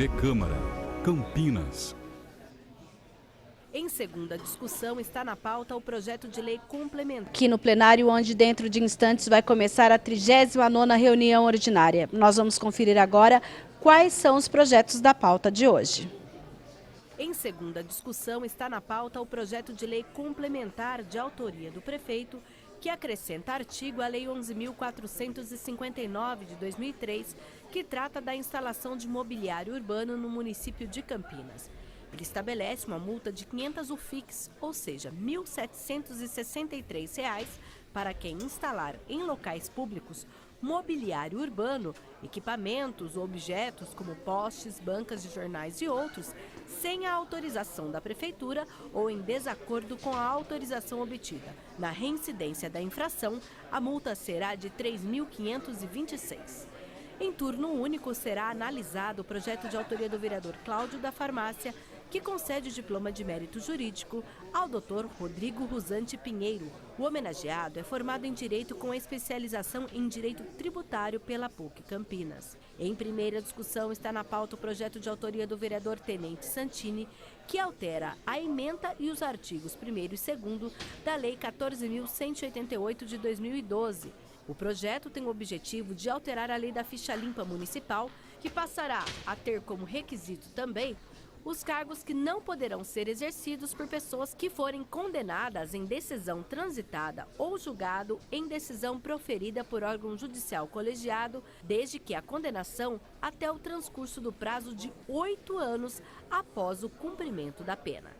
TV Câmara, Campinas. Em segunda discussão, está na pauta o projeto de lei complementar. Aqui no plenário, onde dentro de instantes vai começar a 39ª reunião ordinária. Nós vamos conferir agora quais são os projetos da pauta de hoje. Em segunda discussão, está na pauta o projeto de lei complementar de autoria do prefeito, que acrescenta artigo à Lei 11.459 de 2003, que trata da instalação de mobiliário urbano no município de Campinas. Ele estabelece uma multa de 500 UFIX, ou seja, R$ 1.763, para quem instalar em locais públicos mobiliário urbano, equipamentos ou objetos como postes, bancas de jornais e outros, sem a autorização da prefeitura ou em desacordo com a autorização obtida. Na reincidência da infração, a multa será de R$ 3.526. Em turno único, será analisado o projeto de autoria do vereador Cláudio da Farmácia, que concede o diploma de mérito jurídico ao Dr. Rodrigo Rusante Pinheiro. O homenageado é formado em Direito com especialização em Direito Tributário pela PUC Campinas. Em primeira discussão, está na pauta o projeto de autoria do vereador Tenente Santini, que altera a ementa e os artigos 1º e 2º da Lei 14.188 de 2012. O projeto tem o objetivo de alterar a lei da ficha limpa municipal, que passará a ter como requisito também os cargos que não poderão ser exercidos por pessoas que forem condenadas em decisão transitada ou julgado em decisão proferida por órgão judicial colegiado, desde que a condenação até o transcurso do prazo de 8 anos após o cumprimento da pena.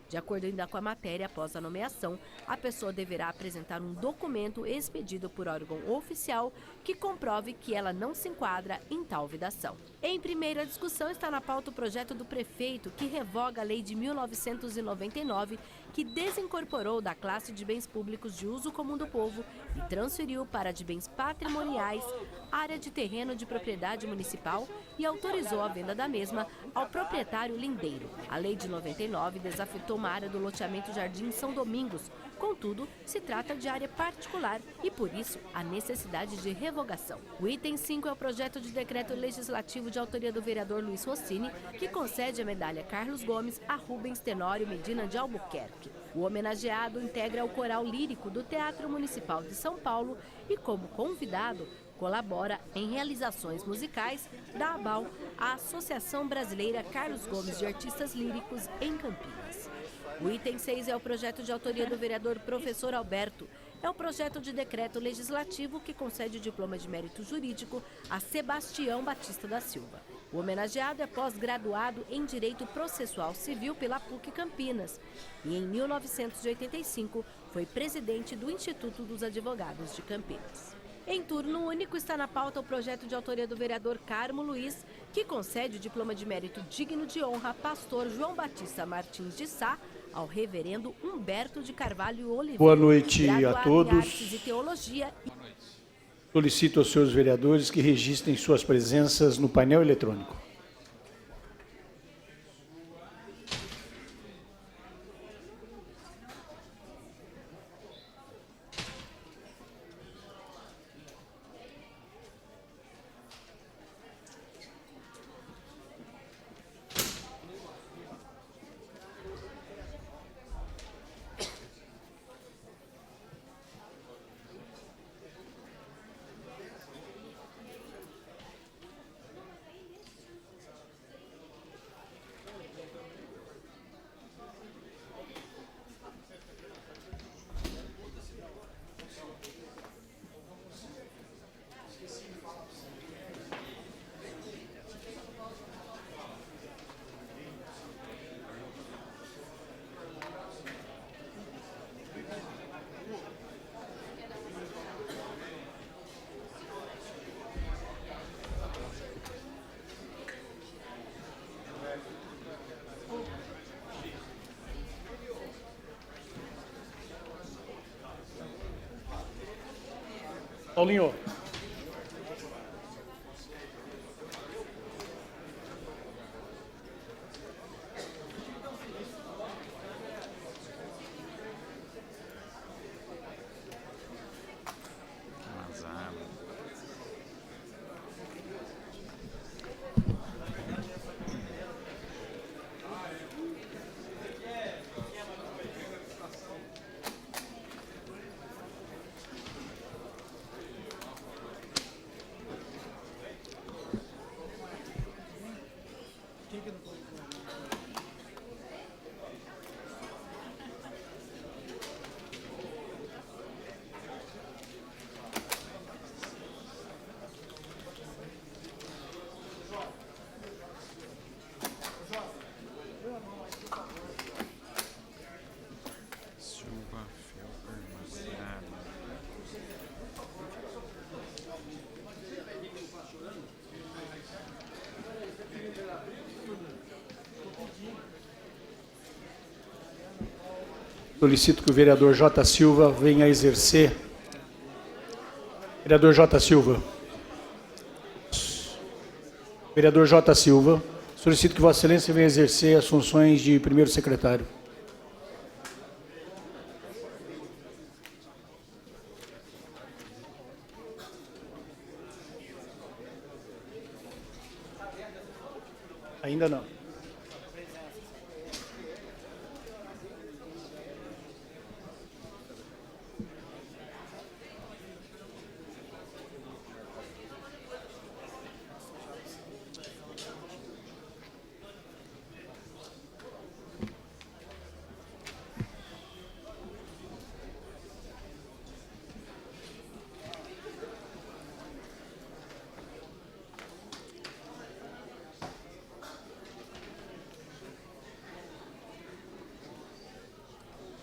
De acordo ainda com a matéria, após a nomeação, a pessoa deverá apresentar um documento expedido por órgão oficial que comprove que ela não se enquadra em tal vidação. Em primeira discussão, está na pauta o projeto do prefeito que revoga a lei de 1999, que desincorporou da classe de bens públicos de uso comum do povo e transferiu para de bens patrimoniais área de terreno de propriedade municipal e autorizou a venda da mesma ao proprietário lindeiro. A lei de 99 desafetou uma área do loteamento Jardim São Domingos. Contudo, se trata de área particular e, por isso, a necessidade de revogação. O item 5 é o projeto de decreto legislativo de autoria do vereador Luiz Rossini, que concede a medalha Carlos Gomes a Rubens Tenório Medina de Albuquerque. O homenageado integra o coral lírico do Teatro Municipal de São Paulo e, como convidado, colabora em realizações musicais da ABAL, a Associação Brasileira Carlos Gomes de Artistas Líricos, em Campinas. O item 6 é o projeto de autoria do vereador Professor Alberto. É o projeto de decreto legislativo que concede o diploma de mérito jurídico a Sebastião Batista da Silva. O homenageado é pós-graduado em Direito Processual Civil pela PUC Campinas e, em 1985, foi presidente do Instituto dos Advogados de Campinas. Em turno único, está na pauta o projeto de autoria do vereador Carmo Luiz, que concede o diploma de mérito digno de honra a pastor João Batista Martins de Sá, ao reverendo Humberto de Carvalho Oliveira. Boa noite a todos. Em Artes e Teologia. Solicito aos seus vereadores que registrem suas presenças no painel eletrônico. Paulinho. Solicito que o vereador J. Silva venha exercer. Vereador J. Silva. Vereador J. Silva, solicito que Vossa Excelência venha exercer as funções de primeiro secretário. Ainda não.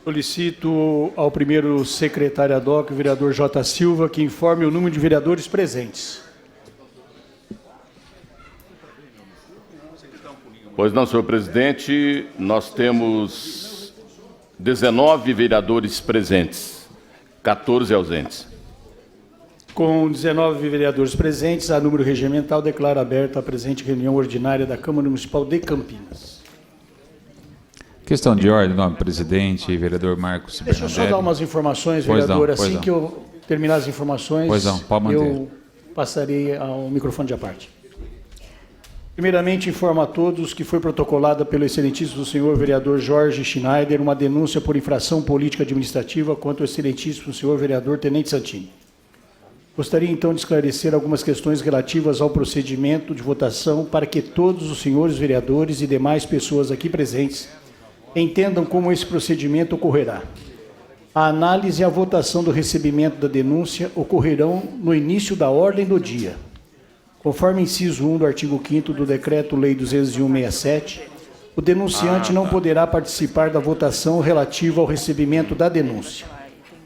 Solicito ao primeiro secretário ad hoc, o vereador J. Silva, que informe o número de vereadores presentes. Pois não, senhor presidente, nós temos 19 vereadores presentes, 14 ausentes. Com 19 vereadores presentes, a número regimental, declaro aberta a presente reunião ordinária da Câmara Municipal de Campinas. Questão de ordem, nome presidente, vereador Marcos Bernadette. Deixa eu só dar umas informações, vereador. Assim que eu terminar as informações, eu passarei ao microfone de parte. Primeiramente, informo a todos que foi protocolada pelo excelentíssimo senhor vereador Jorge Schneider uma denúncia por infração política administrativa contra o excelentíssimo senhor vereador Tenente Santini. Gostaria então de esclarecer algumas questões relativas ao procedimento de votação para que todos os senhores vereadores e demais pessoas aqui presentes entendam como esse procedimento ocorrerá. A análise e a votação do recebimento da denúncia ocorrerão no início da ordem do dia. Conforme inciso 1 do artigo 5º do Decreto-Lei 201/67, o denunciante não poderá participar da votação relativa ao recebimento da denúncia.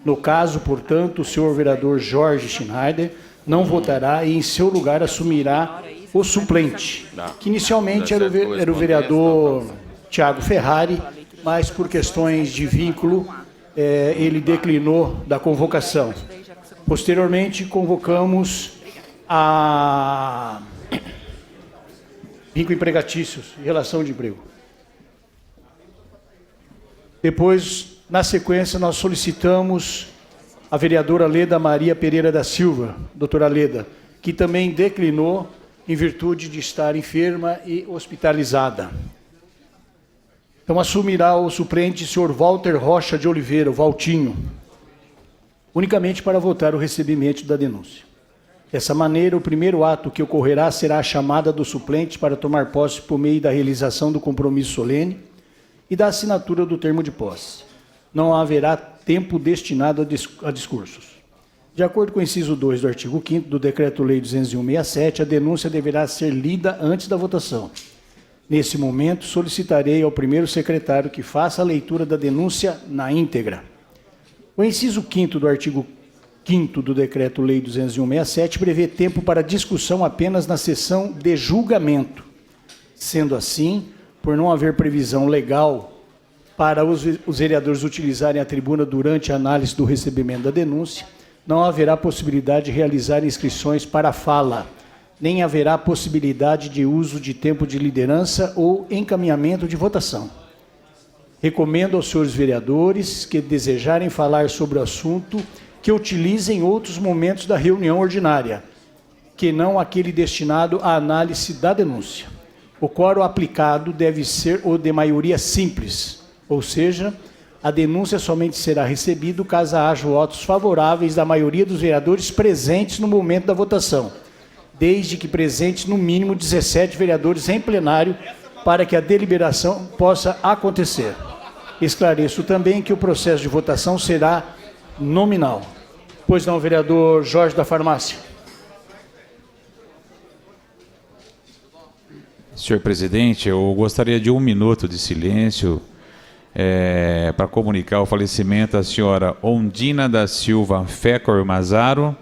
No caso, portanto, o senhor vereador Jorge Schneider não votará e, em seu lugar, assumirá o suplente, que inicialmente era o vereador Tiago Ferrari, mas por questões de vínculo, ele declinou da convocação. Posteriormente, convocamos a vínculo empregatícios, relação de emprego. Depois, na sequência, nós solicitamos a vereadora Leda Maria Pereira da Silva, doutora Leda, que também declinou em virtude de estar enferma e hospitalizada. Então, assumirá o suplente o senhor Walter Rocha de Oliveira, o Valtinho, unicamente para votar o recebimento da denúncia. Dessa maneira, o primeiro ato que ocorrerá será a chamada do suplente para tomar posse por meio da realização do compromisso solene e da assinatura do termo de posse. Não haverá tempo destinado a discursos. De acordo com o inciso 2 do artigo 5º do Decreto-Lei 201/67, a denúncia deverá ser lida antes da votação. Nesse momento, solicitarei ao primeiro secretário que faça a leitura da denúncia na íntegra. O inciso 5º do artigo 5º do Decreto-Lei 201/67 prevê tempo para discussão apenas na sessão de julgamento. Sendo assim, por não haver previsão legal para os vereadores utilizarem a tribuna durante a análise do recebimento da denúncia, não haverá possibilidade de realizar inscrições para a fala, nem haverá possibilidade de uso de tempo de liderança ou encaminhamento de votação. Recomendo aos senhores vereadores que desejarem falar sobre o assunto que utilizem outros momentos da reunião ordinária, que não aquele destinado à análise da denúncia. O quórum aplicado deve ser o de maioria simples, ou seja, a denúncia somente será recebida caso haja votos favoráveis da maioria dos vereadores presentes no momento da votação, desde que presentes no mínimo 17 vereadores em plenário para que a deliberação possa acontecer. Esclareço também que o processo de votação será nominal. Pois não, vereador Jorge da Farmácia. Senhor presidente, eu gostaria de 1 minuto de silêncio para comunicar o falecimento da senhora Ondina da Silva Fecor Mazaro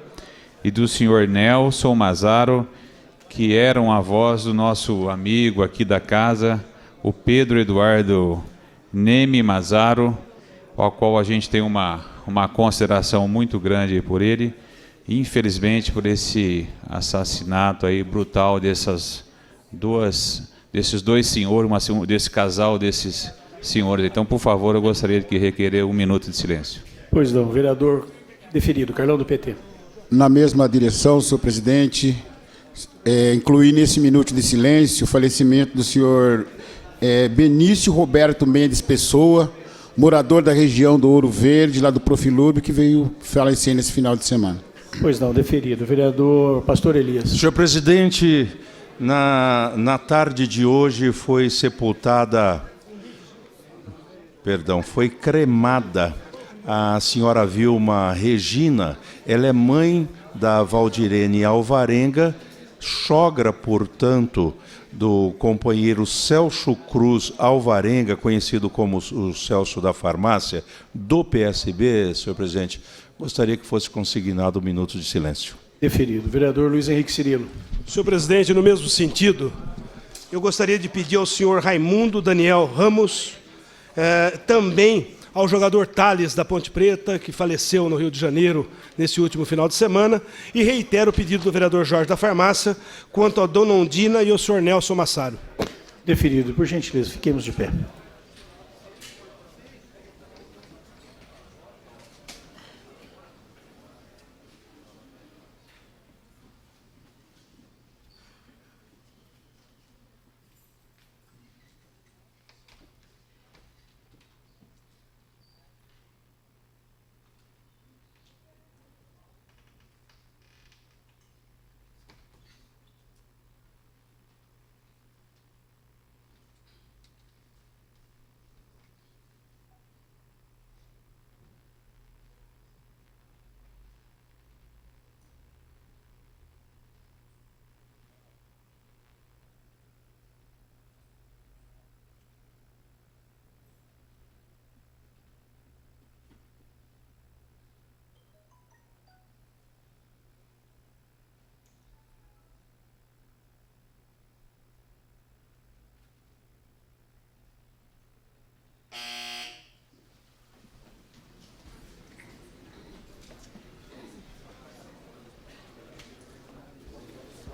e do senhor Nelson Mazaro, que eram avós do nosso amigo aqui da casa, o Pedro Eduardo Neme Mazaro, ao qual a gente tem uma consideração muito grande por ele, e, infelizmente, por esse assassinato aí brutal desses dois senhores, desse casal desses senhores. Então, por favor, eu gostaria de requerer 1 minuto de silêncio. Pois não, vereador deferido, Carlão do PT. Na mesma direção, senhor presidente, incluir nesse minuto de silêncio o falecimento do senhor Benício Roberto Mendes Pessoa, morador da região do Ouro Verde, lá do Profilúbio, que veio falecer nesse final de semana. Pois não, deferido. Vereador Pastor Elias. Senhor presidente, na tarde de hoje foi foi cremada a senhora Vilma Regina. Ela é mãe da Valdirene Alvarenga, sogra, portanto, do companheiro Celso Cruz Alvarenga, conhecido como o Celso da Farmácia, do PSB, senhor presidente. Gostaria que fosse consignado 1 minuto de silêncio. Deferido. Vereador Luiz Henrique Cirilo. Senhor presidente, no mesmo sentido, eu gostaria de pedir ao senhor Raimundo Daniel Ramos, também ao jogador Thales da Ponte Preta, que faleceu no Rio de Janeiro nesse último final de semana, e reitero o pedido do vereador Jorge da Farmácia quanto a dona Ondina e ao senhor Nelson Massaro. Deferido. Por gentileza, fiquemos de pé.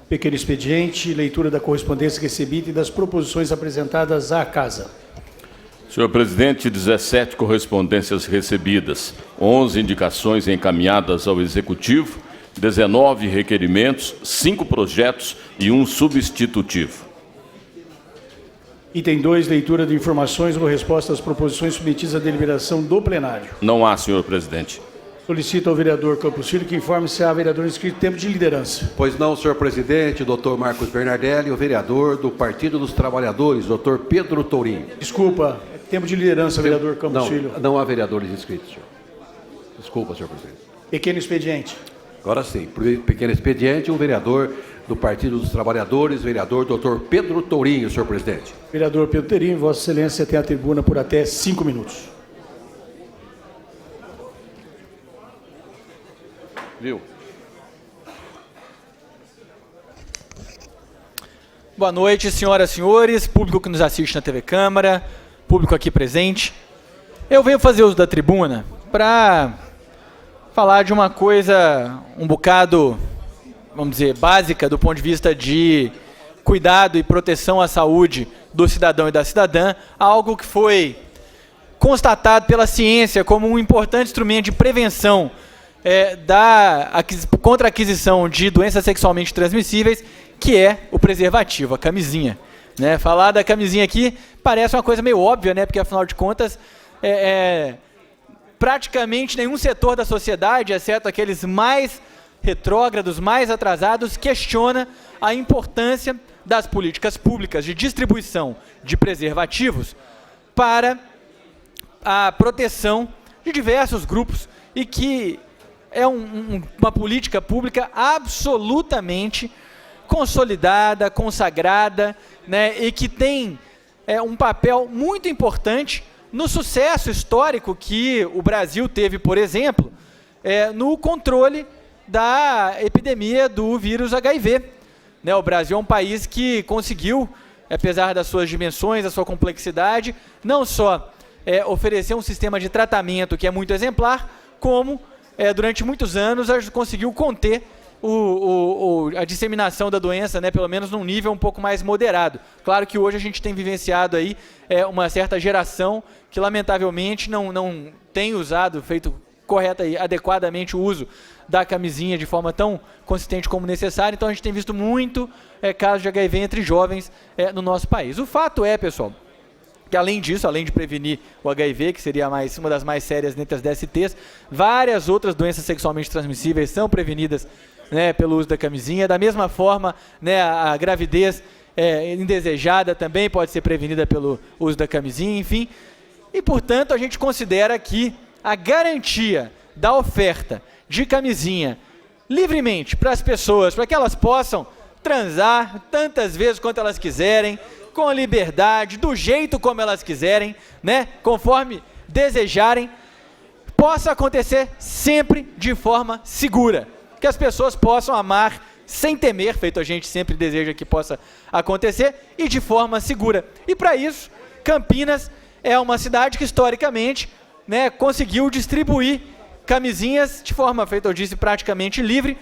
Pequeno expediente, leitura da correspondência recebida e das proposições apresentadas à Casa. Senhor presidente, 17 correspondências recebidas, 11 indicações encaminhadas ao Executivo, 19 requerimentos, 5 projetos e 1 substitutivo. Item 2, leitura de informações ou resposta às proposições submetidas à deliberação do plenário. Não há, senhor presidente. Solicito ao vereador Campos Filho que informe se há vereador inscrito em tempo de liderança. Pois não, senhor presidente, doutor Marcos Bernardelli, o vereador do Partido dos Trabalhadores, doutor Pedro Tourinho. Desculpa, tempo de liderança, vereador Campos Filho. Não há vereadores inscritos, senhor. Desculpa, senhor presidente. Pequeno expediente. Agora sim, pequeno expediente, o vereador do Partido dos Trabalhadores, vereador doutor Pedro Tourinho, senhor presidente. Vereador Pedro Tourinho, Vossa Excelência tem a tribuna por até 5 minutos. Viu? Boa noite, senhoras e senhores, público que nos assiste na TV Câmara, público aqui presente. Eu venho fazer uso da tribuna para falar de uma coisa um bocado, vamos dizer, básica do ponto de vista de cuidado e proteção à saúde do cidadão e da cidadã, algo que foi constatado pela ciência como um importante instrumento de prevenção contra a aquisição de doenças sexualmente transmissíveis, que é o preservativo, a camisinha. Né? Falar da camisinha aqui parece uma coisa meio óbvia, né? Porque, afinal de contas, praticamente nenhum setor da sociedade, exceto aqueles mais retrógrados, mais atrasados, questiona a importância das políticas públicas de distribuição de preservativos para a proteção de diversos grupos e que é uma política pública absolutamente consolidada, consagrada, né, e que tem um papel muito importante no sucesso histórico que o Brasil teve, por exemplo, no controle da epidemia do vírus HIV. Né, o Brasil é um país que conseguiu, apesar das suas dimensões, da sua complexidade, não só oferecer um sistema de tratamento que é muito exemplar, como durante muitos anos conseguiu conter a disseminação da doença, né, pelo menos num nível um pouco mais moderado. Claro que hoje a gente tem vivenciado aí uma certa geração que lamentavelmente não tem feito correta e adequadamente o uso da camisinha de forma tão consistente como necessário. Então a gente tem visto muito casos de HIV entre jovens no nosso país. O fato é, pessoal, que além disso, além de prevenir o HIV, que seria uma das mais sérias dentre as DSTs, várias outras doenças sexualmente transmissíveis são prevenidas, né, pelo uso da camisinha. Da mesma forma, né, a gravidez indesejada também pode ser prevenida pelo uso da camisinha, enfim. E, portanto, a gente considera que a garantia da oferta de camisinha livremente para as pessoas, para que elas possam transar tantas vezes quanto elas quiserem, com liberdade, do jeito como elas quiserem, né, conforme desejarem, possa acontecer sempre de forma segura. Que as pessoas possam amar sem temer, feito a gente sempre deseja que possa acontecer, e de forma segura. E para isso, Campinas é uma cidade que historicamente, né, conseguiu distribuir camisinhas de forma, feito eu disse, praticamente livre,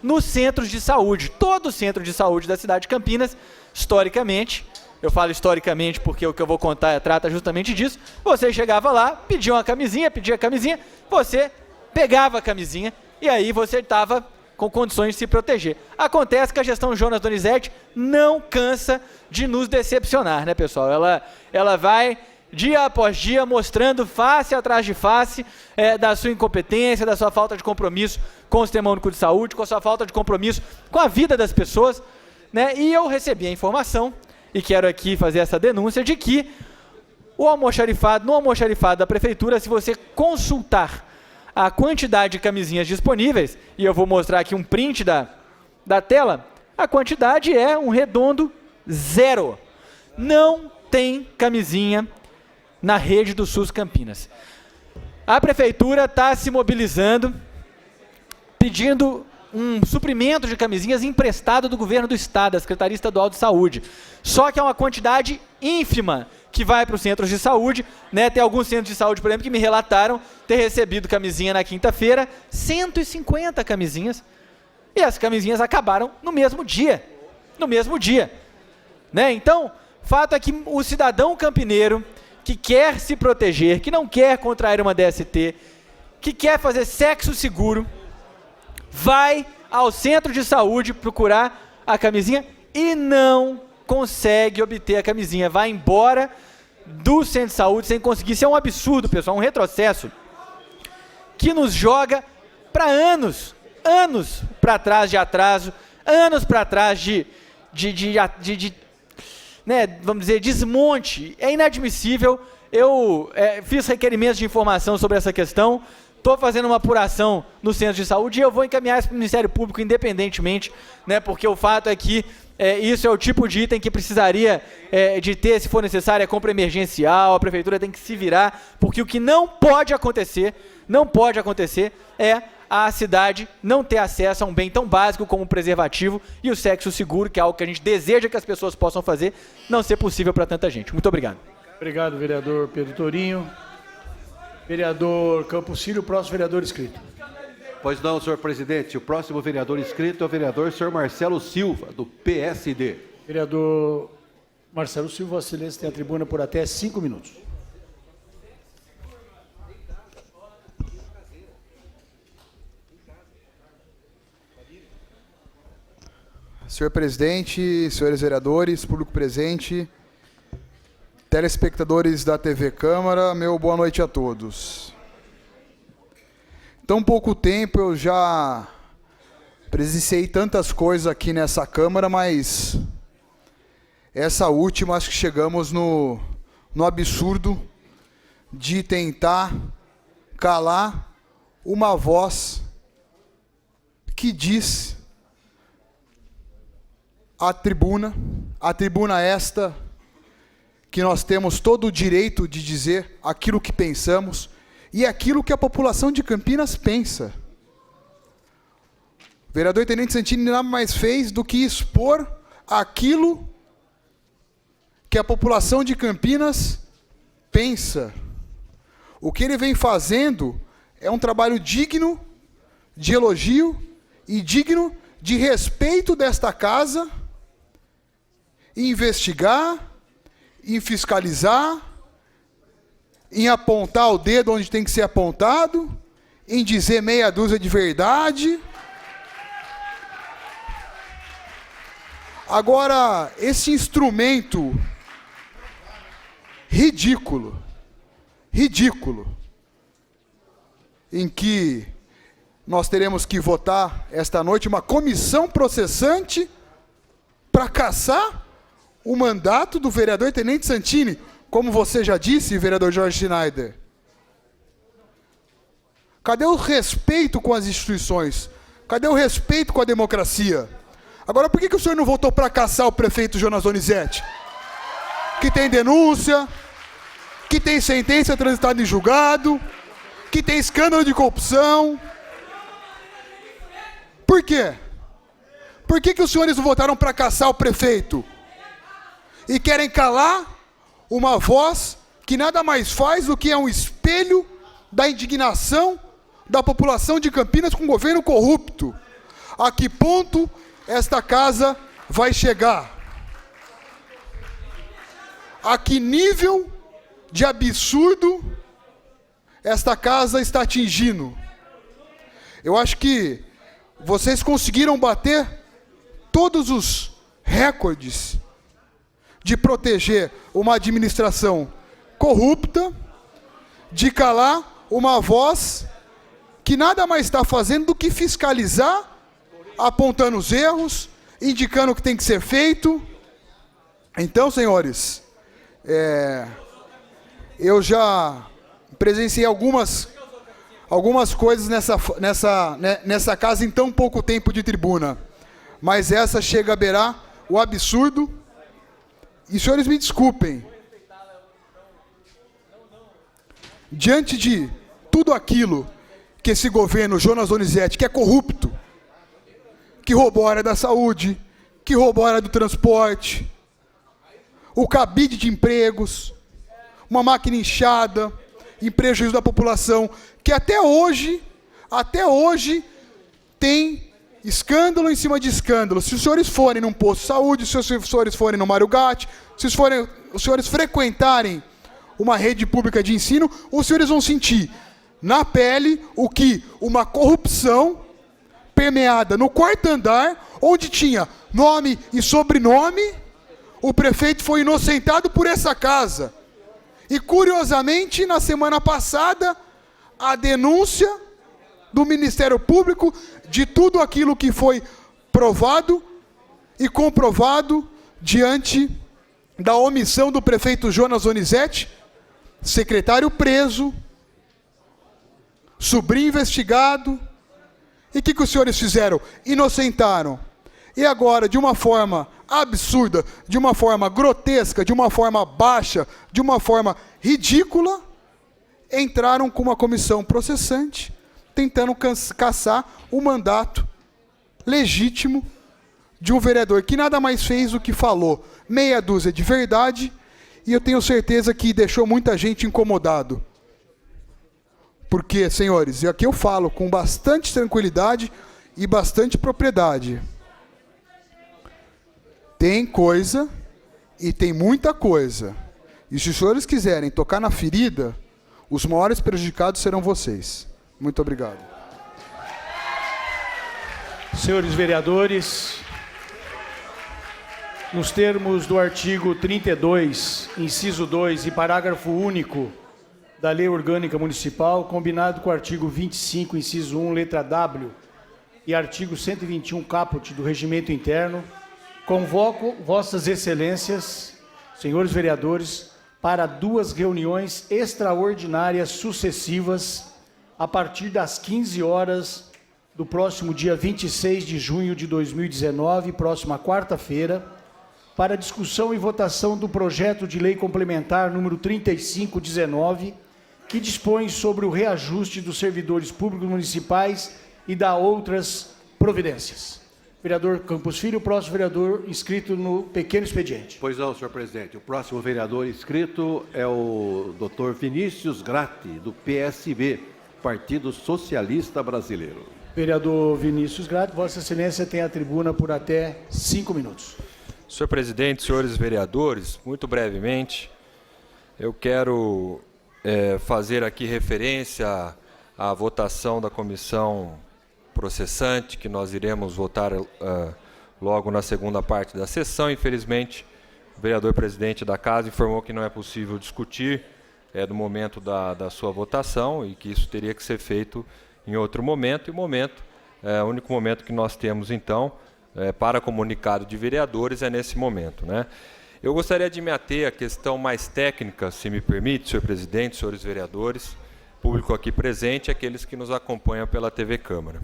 nos centros de saúde. Todo o centro de saúde da cidade de Campinas, historicamente, eu falo historicamente porque o que eu vou contar trata justamente disso, você chegava lá, pedia a camisinha, você pegava a camisinha e aí você estava com condições de se proteger. Acontece que a gestão Jonas Donizete não cansa de nos decepcionar, né, pessoal? Ela vai dia após dia mostrando face atrás de face da sua incompetência, da sua falta de compromisso com o Sistema Único de Saúde, com a sua falta de compromisso com a vida das pessoas, né? E eu recebi a informação, e quero aqui fazer essa denúncia, de que no almoxarifado da Prefeitura, se você consultar a quantidade de camisinhas disponíveis, e eu vou mostrar aqui um print da tela, a quantidade é um redondo 0. Não tem camisinha na rede do SUS Campinas. A Prefeitura está se mobilizando, pedindo um suprimento de camisinhas emprestado do governo do Estado, da Secretaria Estadual de Saúde. Só que é uma quantidade ínfima que vai para os centros de saúde, né? Tem alguns centros de saúde, por exemplo, que me relataram ter recebido camisinha na quinta-feira, 150 camisinhas, e as camisinhas acabaram no mesmo dia. Né? Então, fato é que o cidadão campineiro que quer se proteger, que não quer contrair uma DST, que quer fazer sexo seguro, vai ao centro de saúde procurar a camisinha e não consegue obter a camisinha. Vai embora do centro de saúde sem conseguir. Isso é um absurdo, pessoal, um retrocesso que nos joga para anos para trás de atraso, anos para trás de né, vamos dizer, desmonte. É inadmissível. Eu fiz requerimentos de informação sobre essa questão, estou fazendo uma apuração no centro de saúde e eu vou encaminhar isso para o Ministério Público independentemente, né, porque o fato é que isso é o tipo de item que precisaria de ter, se for necessário, a compra emergencial, a Prefeitura tem que se virar, porque o que não pode acontecer é a cidade não ter acesso a um bem tão básico como o preservativo e o sexo seguro, que é algo que a gente deseja que as pessoas possam fazer, não ser possível para tanta gente. Muito obrigado. Obrigado, vereador Pedro Torinho. Vereador Campos Filho, próximo vereador inscrito. Pois não, senhor presidente. O próximo vereador inscrito é o vereador senhor Marcelo Silva, do PSD. Vereador Marcelo Silva, Vossa Excelência tem a tribuna por até 5 minutos. Senhor presidente, senhores vereadores, público presente, telespectadores da TV Câmara, meu boa noite a todos. Tão pouco tempo eu já presenciei tantas coisas aqui nessa Câmara, mas essa última acho que chegamos no absurdo de tentar calar uma voz que diz a tribuna esta que nós temos todo o direito de dizer aquilo que pensamos e aquilo que a população de Campinas pensa. O vereador Tenente Santini nada mais fez do que expor aquilo que a população de Campinas pensa. O que ele vem fazendo é um trabalho digno de elogio e digno de respeito desta casa, em investigar, em fiscalizar, em apontar o dedo onde tem que ser apontado, em dizer meia dúzia de verdade. Agora, esse instrumento ridículo, em que nós teremos que votar esta noite uma comissão processante para cassar o mandato do vereador Tenente Santini, como você já disse, vereador Jorge Schneider. Cadê o respeito com as instituições? Cadê o respeito com a democracia? Agora, por que o senhor não votou para cassar o prefeito Jonas Donizete? Que tem denúncia, que tem sentença transitada em julgado, que tem escândalo de corrupção. Por quê? Por que os senhores não votaram para cassar o prefeito? E querem calar uma voz que nada mais faz do que é um espelho da indignação da população de Campinas com o governo corrupto. A que ponto esta casa vai chegar? A que nível de absurdo esta casa está atingindo? Eu acho que vocês conseguiram bater todos os recordes de proteger uma administração corrupta, de calar uma voz que nada mais está fazendo do que fiscalizar, apontando os erros, indicando o que tem que ser feito. Então, senhores, eu já presenciei algumas coisas nessa casa em tão pouco tempo de tribuna, mas essa chega a beirar o absurdo. E, senhores, me desculpem, diante de tudo aquilo que esse governo Jonas Donizete, que é corrupto, que roubou a área da saúde, que roubou a área do transporte, o cabide de empregos, uma máquina inchada, em prejuízo da população, que até hoje tem escândalo em cima de escândalo. Se os senhores forem num posto de saúde, se os senhores forem no Mário Gatti, se os senhores frequentarem uma rede pública de ensino, os senhores vão sentir na pele o que uma corrupção permeada no quarto andar, onde tinha nome e sobrenome, o prefeito foi inocentado por essa casa. E, curiosamente, na semana passada, a denúncia do Ministério Público de tudo aquilo que foi provado e comprovado diante da omissão do prefeito Jonas Donizete, secretário preso, sobrinho investigado. E o que os senhores fizeram? Inocentaram. E agora, de uma forma absurda, de uma forma grotesca, de uma forma baixa, de uma forma ridícula, entraram com uma comissão processante, tentando cassar o mandato legítimo de um vereador que nada mais fez do que falou meia dúzia de verdade, e eu tenho certeza que deixou muita gente incomodado. Porque, senhores, e aqui eu falo com bastante tranquilidade e bastante propriedade, tem coisa e tem muita coisa. E se os senhores quiserem tocar na ferida, os maiores prejudicados serão vocês. Muito obrigado. Senhores vereadores, nos termos do artigo 32, inciso 2 e parágrafo único da Lei Orgânica Municipal, combinado com o artigo 25, inciso 1, letra W, e artigo 121, caput do Regimento Interno, convoco vossas excelências, senhores vereadores, para 2 reuniões extraordinárias sucessivas a partir das 15 horas do próximo dia 26 de junho de 2019, próxima quarta-feira, para discussão e votação do projeto de lei complementar número 3519, que dispõe sobre o reajuste dos servidores públicos municipais e dá outras providências. Vereador Campos Filho, o próximo vereador inscrito no pequeno expediente. Pois não, senhor presidente. O próximo vereador inscrito é o Dr. Vinícius Gratti, do PSB, Partido Socialista Brasileiro. Vereador Vinícius Gratti, Vossa Excelência tem a tribuna por até 5 minutos. Senhor presidente, senhores vereadores, muito brevemente, eu quero fazer aqui referência à votação da comissão processante, que nós iremos votar logo na segunda parte da sessão. Infelizmente, o vereador presidente da Casa informou que não é possível discutir no momento da sua votação e que isso teria que ser feito em outro momento. E o único momento que nós temos, então, para comunicado de vereadores é nesse momento, né? Eu gostaria de me ater à questão mais técnica, se me permite, senhor presidente, senhores vereadores, público aqui presente e aqueles que nos acompanham pela TV Câmara.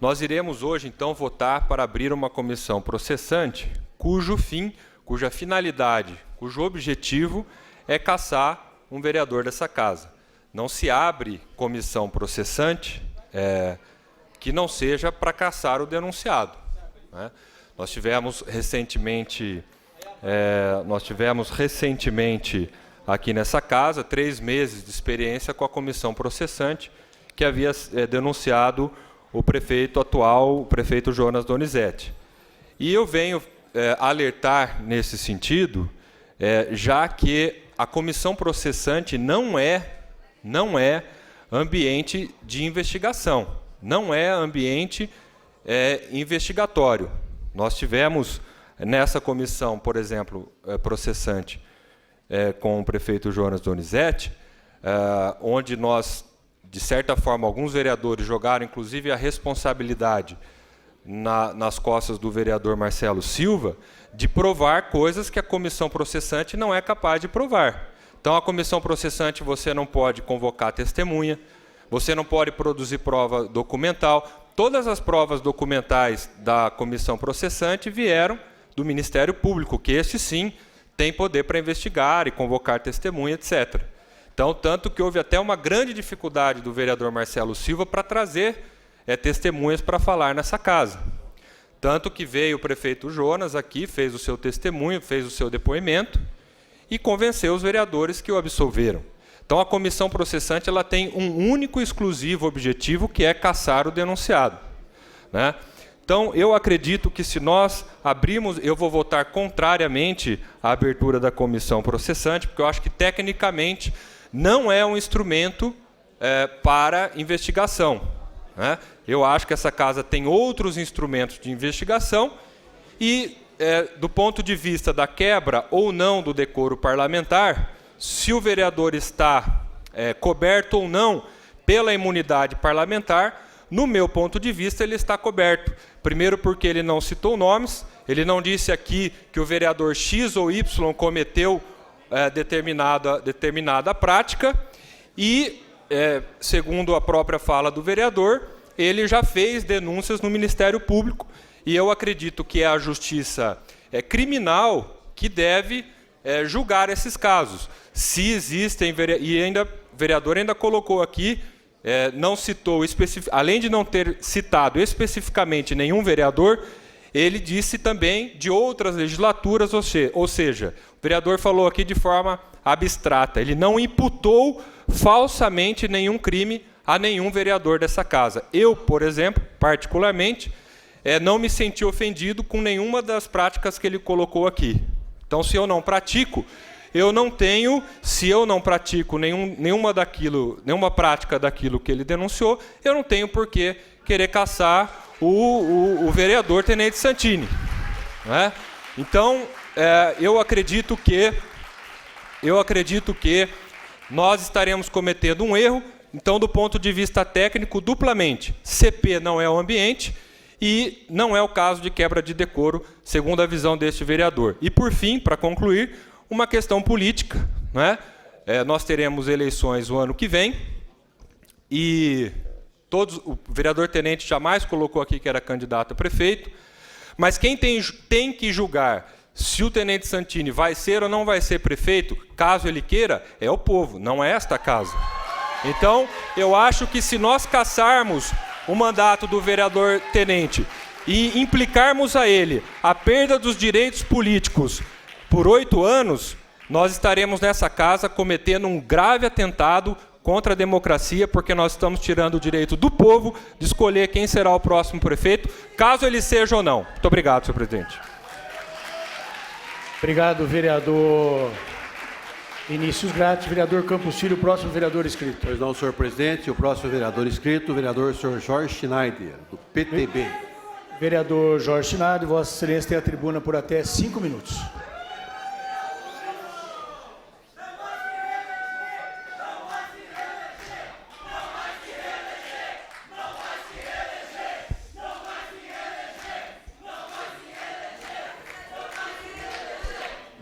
Nós iremos hoje, então, votar para abrir uma comissão processante cuja finalidade, cujo objetivo é cassar um vereador dessa casa. Não se abre comissão processante que não seja para cassar o denunciado, né? Nós tivemos recentemente aqui nessa casa 3 meses de experiência com a comissão processante que havia denunciado o prefeito atual, o prefeito Jonas Donizete. E eu venho alertar nesse sentido, já que a comissão processante não é ambiente de investigação, não é ambiente investigatório. Nós tivemos nessa comissão, por exemplo, processante com o prefeito Jonas Donizete, onde nós, de certa forma, alguns vereadores jogaram, inclusive, a responsabilidade nas costas do vereador Marcelo Silva, de provar coisas que a comissão processante não é capaz de provar. Então, a comissão processante, você não pode convocar testemunha, você não pode produzir prova documental. Todas as provas documentais da comissão processante vieram do Ministério Público, que este sim tem poder para investigar e convocar testemunha, etc. Então, tanto que houve até uma grande dificuldade do vereador Marcelo Silva para trazer testemunhas para falar nessa casa. Tanto que veio o prefeito Jonas aqui, fez o seu testemunho, fez o seu depoimento e convenceu os vereadores que o absolveram. Então, a comissão processante ela tem um único e exclusivo objetivo, que é cassar o denunciado, né? Então, eu acredito que se nós abrirmos, eu vou votar contrariamente à abertura da comissão processante, porque eu acho que, tecnicamente, não é um instrumento para investigação, né? Eu acho que essa casa tem outros instrumentos de investigação e, do ponto de vista da quebra ou não do decoro parlamentar, se o vereador está coberto ou não pela imunidade parlamentar, no meu ponto de vista, ele está coberto. Primeiro porque ele não citou nomes, ele não disse aqui que o vereador X ou Y cometeu determinada prática e, segundo a própria fala do vereador, ele já fez denúncias no Ministério Público e eu acredito que é a justiça criminal que deve julgar esses casos. Se existem, e ainda o vereador ainda colocou aqui, não citou, além de não ter citado especificamente nenhum vereador, ele disse também de outras legislaturas, ou seja, o vereador falou aqui de forma abstrata, ele não imputou falsamente nenhum crime a nenhum vereador dessa casa. Eu, por exemplo, particularmente, não me senti ofendido com nenhuma das práticas que ele colocou aqui. Então, se eu não pratico, se eu não pratico nenhuma prática daquilo que ele denunciou, eu não tenho por que querer caçar o vereador Tenente Santini, né? Então, eu acredito que nós estaremos cometendo um erro. Então, do ponto de vista técnico, duplamente, CP não é o ambiente e não é o caso de quebra de decoro, segundo a visão deste vereador. E, por fim, para concluir, uma questão política, né? Nós teremos eleições o ano que vem e o vereador Tenente jamais colocou aqui que era candidato a prefeito, mas quem tem que julgar se o Tenente Santini vai ser ou não vai ser prefeito, caso ele queira, é o povo, não é esta casa. Então, eu acho que se nós cassarmos o mandato do vereador Tenente e implicarmos a ele a perda dos direitos políticos por 8 anos, nós estaremos nessa casa cometendo um grave atentado contra a democracia, porque nós estamos tirando o direito do povo de escolher quem será o próximo prefeito, caso ele seja ou não. Muito obrigado, senhor presidente. Obrigado, vereador Vinícius Gratti. Vereador Campos Filho, o próximo vereador inscrito. Pois não, senhor presidente. O próximo vereador inscrito, o vereador senhor Jorge Schneider, do PTB. Vereador Jorge Schneider, Vossa Excelência tem a tribuna por até 5 minutos.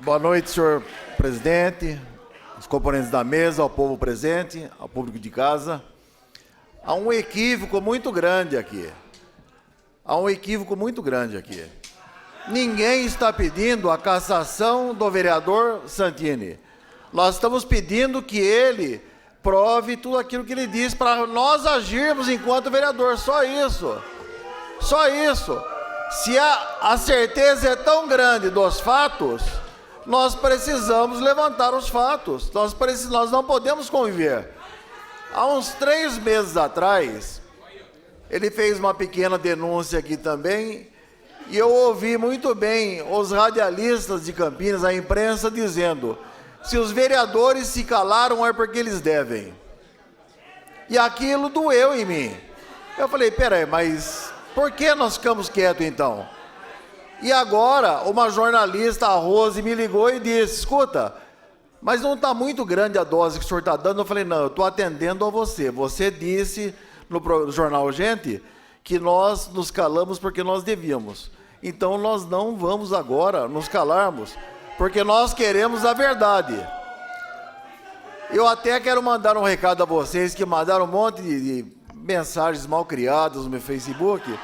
Boa noite, senhor presidente, os componentes da mesa, ao povo presente, ao público de casa. Há um equívoco muito grande aqui. Ninguém está pedindo a cassação do vereador Santini. Nós estamos pedindo que ele prove tudo aquilo que ele diz para nós agirmos enquanto vereador. Só isso. Só isso. Se a certeza é tão grande dos fatos, nós precisamos levantar os fatos. Nós não podemos conviver. Há uns 3 meses atrás, ele fez uma pequena denúncia aqui também, e eu ouvi muito bem os radialistas de Campinas, a imprensa, dizendo: se os vereadores se calaram é porque eles devem. E aquilo doeu em mim. Eu falei, peraí, mas por que nós ficamos quietos então? E agora, uma jornalista, a Rose, me ligou e disse: escuta, mas não está muito grande a dose que o senhor está dando? Eu falei, não, eu estou atendendo a você. Você disse no jornal Gente que nós nos calamos porque nós devíamos. Então nós não vamos agora nos calarmos, porque nós queremos a verdade. Eu até quero mandar um recado a vocês que mandaram um monte de mensagens mal criadas no meu Facebook.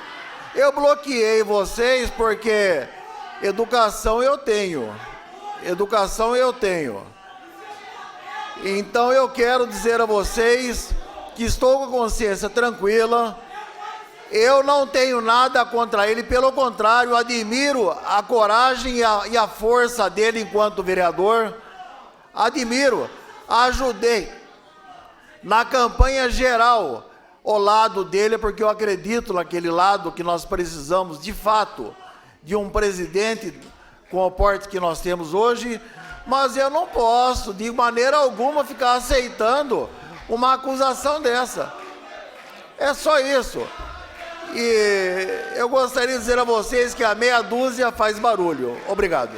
Eu bloqueei vocês porque educação eu tenho. Então eu quero dizer a vocês que estou com a consciência tranquila. Eu não tenho nada contra ele, pelo contrário, admiro a coragem e a força dele enquanto vereador. Admiro, ajudei na campanha geral ao lado dele, porque eu acredito naquele lado que nós precisamos, de fato, de um presidente com o porte que nós temos hoje, mas eu não posso, de maneira alguma, ficar aceitando uma acusação dessa. É só isso. E eu gostaria de dizer a vocês que a meia dúzia faz barulho. Obrigado.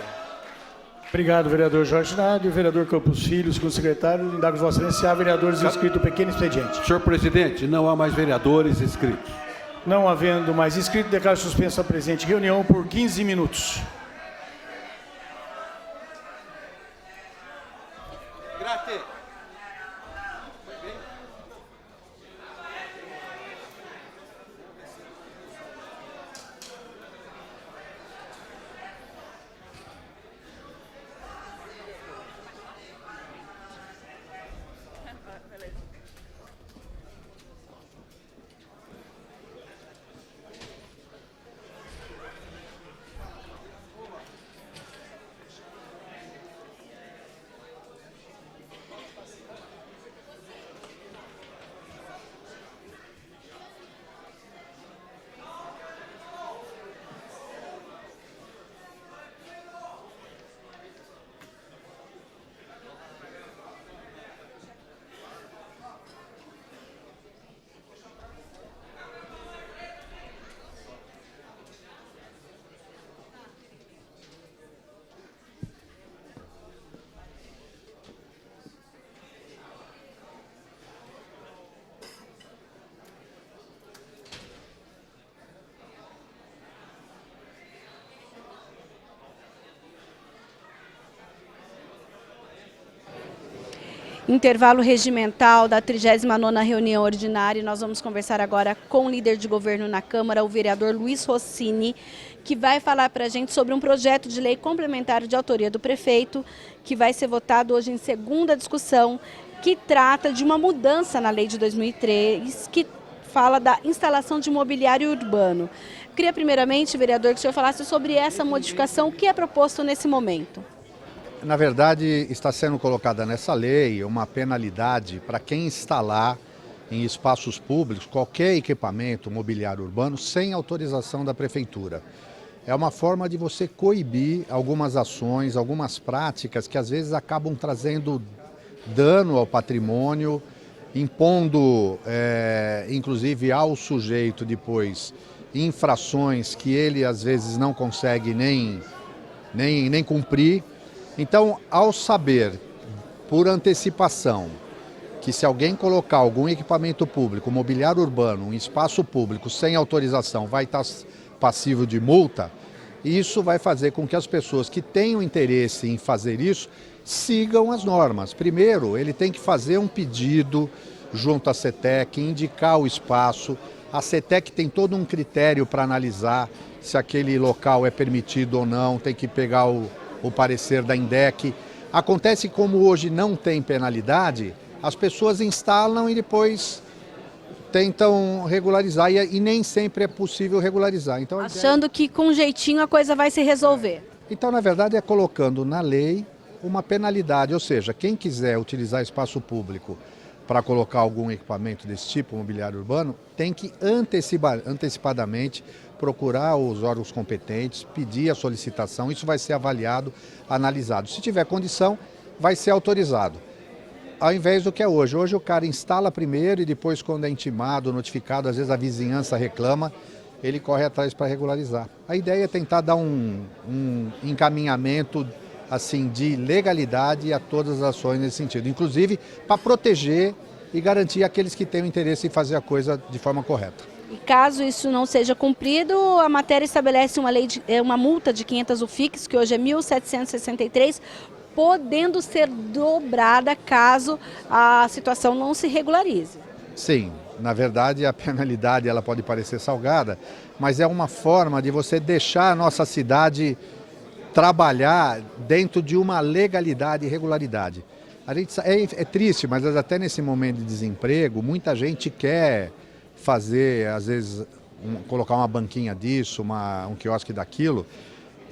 Obrigado, vereador Jorge Schneider. O vereador Campos Filho, segundo secretário, indago Vossa Excelência, se há vereadores inscritos, pequeno expediente. Senhor presidente, não há mais vereadores inscritos. Não havendo mais inscritos, declaro suspensa a presente reunião por 15 minutos. Intervalo regimental da 39ª reunião ordinária. Nós vamos conversar agora com o líder de governo na Câmara, o vereador Luiz Rossini, que vai falar para a gente sobre um projeto de lei complementar de autoria do prefeito, que vai ser votado hoje em segunda discussão, que trata de uma mudança na lei de 2003, que fala da instalação de mobiliário urbano. queria primeiramente, vereador, que o senhor falasse sobre essa modificação, o que é proposto nesse momento. Na verdade, está sendo colocada nessa lei uma penalidade para quem instalar em espaços públicos qualquer equipamento mobiliário urbano sem autorização da prefeitura. É uma forma de você coibir algumas ações, algumas práticas que às vezes acabam trazendo dano ao patrimônio, impondo, inclusive, ao sujeito depois infrações que ele às vezes não consegue nem cumprir. Então, ao saber, por antecipação, que se alguém colocar algum equipamento público, mobiliário urbano, um espaço público sem autorização, vai estar passivo de multa, isso vai fazer com que as pessoas que tenham interesse em fazer isso sigam as normas. Primeiro, ele tem que fazer um pedido junto à CETEC, indicar o espaço. A CETEC tem todo um critério para analisar se aquele local é permitido ou não, tem que pegar o parecer da INDEC. Acontece que, como hoje não tem penalidade, as pessoas instalam e depois tentam regularizar e nem sempre é possível regularizar. Então, achando que com jeitinho a coisa vai se resolver. Então, na verdade, é colocando na lei uma penalidade, ou seja, quem quiser utilizar espaço público para colocar algum equipamento desse tipo, mobiliário urbano, tem que antecipadamente procurar os órgãos competentes, pedir a solicitação, isso vai ser avaliado, analisado. Se tiver condição, vai ser autorizado. Ao invés do que é hoje. Hoje o cara instala primeiro e depois, quando é intimado, notificado, às vezes a vizinhança reclama, ele corre atrás para regularizar. A ideia é tentar dar um encaminhamento assim, de legalidade a todas as ações nesse sentido, inclusive para proteger e garantir aqueles que têm o interesse em fazer a coisa de forma correta. E caso isso não seja cumprido, a matéria estabelece uma multa de 500 UFIX, que hoje é 1.763, podendo ser dobrada caso a situação não se regularize. Sim, na verdade a penalidade ela pode parecer salgada, mas é uma forma de você deixar a nossa cidade trabalhar dentro de uma legalidade e regularidade. A gente, é triste, mas até nesse momento de desemprego, muita gente quer fazer, às vezes, colocar uma banquinha disso, um quiosque daquilo.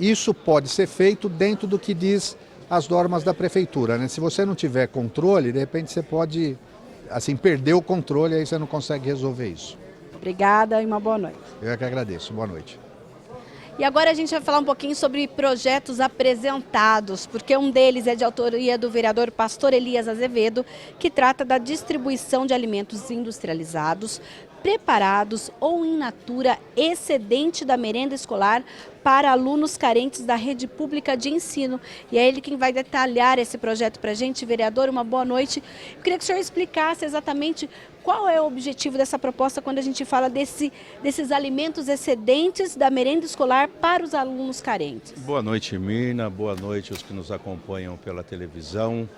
Isso pode ser feito dentro do que diz as normas da prefeitura, né? Se você não tiver controle, de repente você pode assim, perder o controle e aí você não consegue resolver isso. Obrigada e uma boa noite. Eu é que agradeço. Boa noite. E agora a gente vai falar um pouquinho sobre projetos apresentados, porque um deles é de autoria do vereador Pastor Elias Azevedo, que trata da distribuição de alimentos industrializados, preparados ou in natura excedente da merenda escolar para alunos carentes da rede pública de ensino. E é ele quem vai detalhar esse projeto para a gente. Vereador, uma boa noite. Eu queria que o senhor explicasse exatamente qual é o objetivo dessa proposta quando a gente fala desses alimentos excedentes da merenda escolar para os alunos carentes. Boa noite, Mirna. Boa noite aos que nos acompanham pela televisão.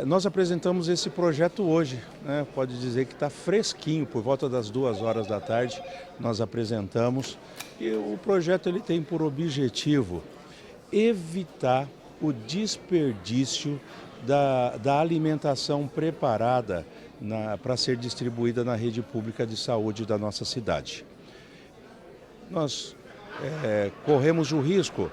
Nós apresentamos esse projeto hoje, né? Pode dizer que está fresquinho, por volta das 2h da tarde nós apresentamos. E o projeto ele tem por objetivo evitar o desperdício da alimentação preparada para ser distribuída na rede pública de saúde da nossa cidade. Nós corremos o risco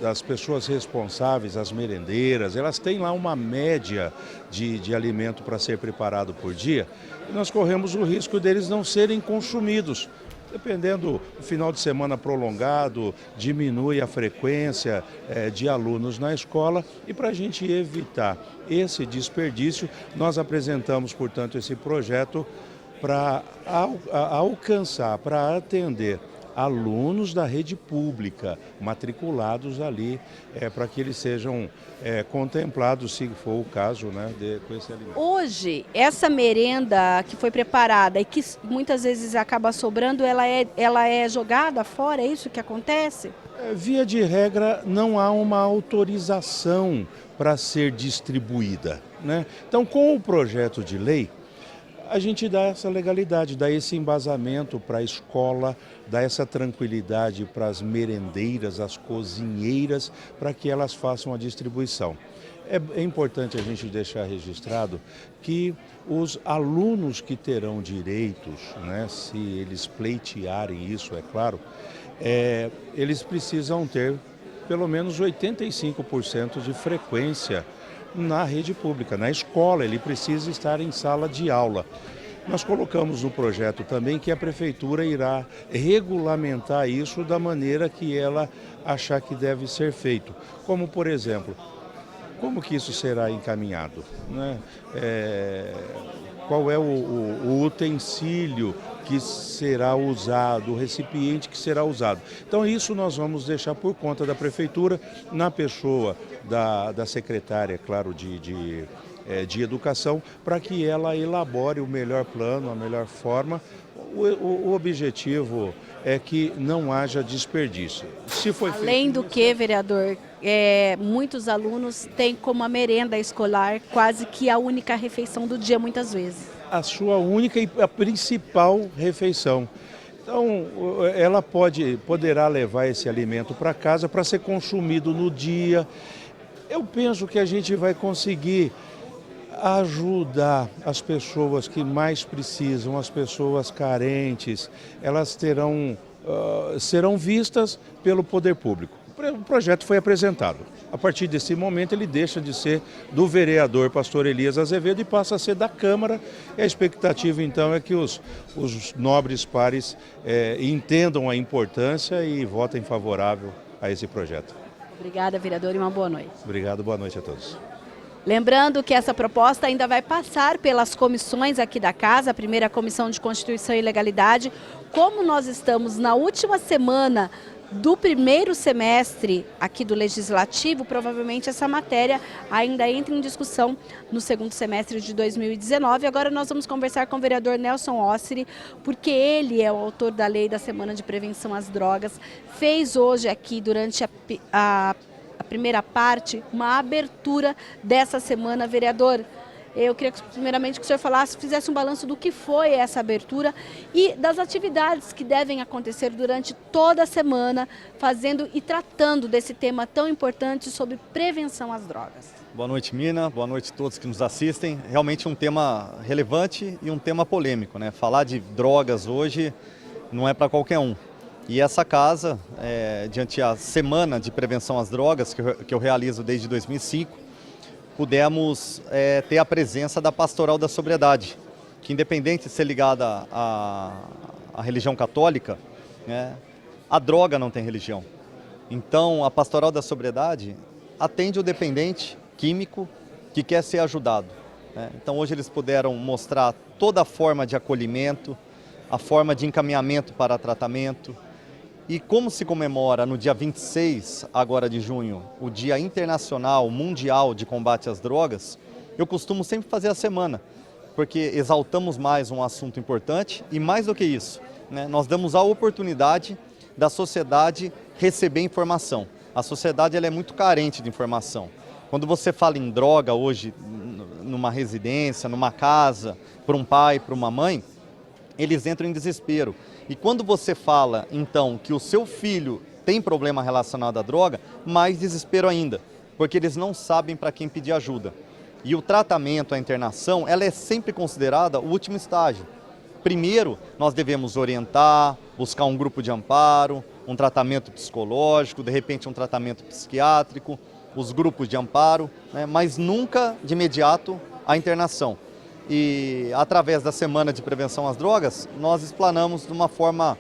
das pessoas responsáveis, as merendeiras, elas têm lá uma média de alimento para ser preparado por dia, e nós corremos o risco deles não serem consumidos. Dependendo do final de semana prolongado, diminui a frequência de alunos na escola, e para a gente evitar esse desperdício, nós apresentamos, portanto, esse projeto para alcançar, para atender alunos da rede pública matriculados ali, para que eles sejam contemplados, se for o caso, né, com esse alimento. Hoje, essa merenda que foi preparada e que muitas vezes acaba sobrando, ela é jogada fora, é isso que acontece? Via de regra, não há uma autorização para ser distribuída, né? Então, com o projeto de lei, a gente dá essa legalidade, dá esse embasamento para a escola, dá essa tranquilidade para as merendeiras, as cozinheiras, para que elas façam a distribuição. É importante a gente deixar registrado que os alunos que terão direitos, né, se eles pleitearem isso, é claro, eles precisam ter pelo menos 85% de frequência na rede pública, na escola, ele precisa estar em sala de aula. Nós colocamos no projeto também que a prefeitura irá regulamentar isso da maneira que ela achar que deve ser feito. Como, por exemplo, como que isso será encaminhado, né? Qual é o utensílio que será usado, o recipiente que será usado. Então isso nós vamos deixar por conta da prefeitura, na pessoa da secretária, claro, de educação, para que ela elabore o melhor plano, a melhor forma. O objetivo é que não haja desperdício. Se foi Além do que, vereador, muitos alunos têm como a merenda escolar quase que a única refeição do dia, muitas vezes. A sua única e a principal refeição. Então, ela poderá levar esse alimento para casa para ser consumido no dia. Eu penso que a gente vai conseguir ajudar as pessoas que mais precisam, as pessoas carentes. Elas serão vistas pelo poder público. O projeto foi apresentado. A partir desse momento ele deixa de ser do vereador Pastor Elias Azevedo e passa a ser da Câmara. E a expectativa então é que os nobres pares entendam a importância e votem favorável a esse projeto. Obrigada, vereador, e uma boa noite. Obrigado, boa noite a todos. Lembrando que essa proposta ainda vai passar pelas comissões aqui da casa, a primeira Comissão de Constituição e Legalidade. Como nós estamos na última semana do primeiro semestre aqui do Legislativo, provavelmente essa matéria ainda entra em discussão no segundo semestre de 2019. Agora nós vamos conversar com o vereador Nelson Ossiri, porque ele é o autor da Lei da Semana de Prevenção às Drogas. Fez hoje aqui, durante a primeira parte, uma abertura dessa semana. Vereador, eu queria primeiramente que o senhor fizesse um balanço do que foi essa abertura e das atividades que devem acontecer durante toda a semana, fazendo e tratando desse tema tão importante sobre prevenção às drogas. Boa noite, Mina. Boa noite a todos que nos assistem. Realmente um tema relevante e um tema polêmico, né? Falar de drogas hoje não é para qualquer um. E essa casa, diante a Semana de Prevenção às Drogas, que eu realizo desde 2005, pudemos ter a presença da Pastoral da Sobriedade, que independente de ser ligada à religião católica, né, a droga não tem religião. Então a Pastoral da Sobriedade atende o dependente químico que quer ser ajudado, né? Então hoje eles puderam mostrar toda a forma de acolhimento, a forma de encaminhamento para tratamento. E como se comemora no dia 26 agora de junho, o Dia Internacional Mundial de Combate às Drogas, eu costumo sempre fazer a semana, porque exaltamos mais um assunto importante e mais do que isso, né, nós damos a oportunidade da sociedade receber informação. A sociedade ela é muito carente de informação. Quando você fala em droga hoje, numa residência, numa casa, para um pai, para uma mãe, eles entram em desespero. E quando você fala, então, que o seu filho tem problema relacionado à droga, mais desespero ainda, porque eles não sabem para quem pedir ajuda. E o tratamento, a internação, ela é sempre considerada o último estágio. Primeiro, nós devemos orientar, buscar um grupo de amparo, um tratamento psicológico, de repente um tratamento psiquiátrico, os grupos de amparo, né, mas nunca de imediato a internação. E através da Semana de Prevenção às Drogas, nós explanamos de uma forma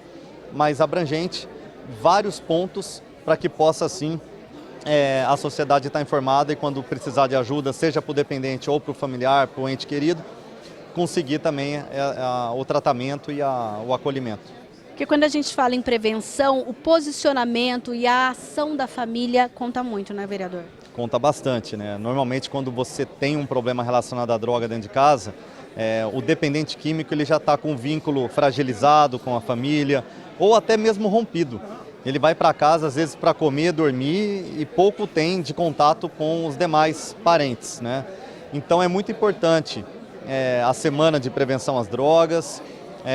mais abrangente vários pontos para que possa, assim, a sociedade estar informada e quando precisar de ajuda, seja para o dependente ou para o familiar, para o ente querido, conseguir também o tratamento e o acolhimento. Porque quando a gente fala em prevenção, o posicionamento e a ação da família conta muito, né, vereador? Conta bastante, né? Normalmente quando você tem um problema relacionado à droga dentro de casa, o dependente químico ele já está com um vínculo fragilizado com a família ou até mesmo rompido. Ele vai para casa às vezes para comer, dormir e pouco tem de contato com os demais parentes, né? Então é muito importante a Semana de Prevenção às Drogas,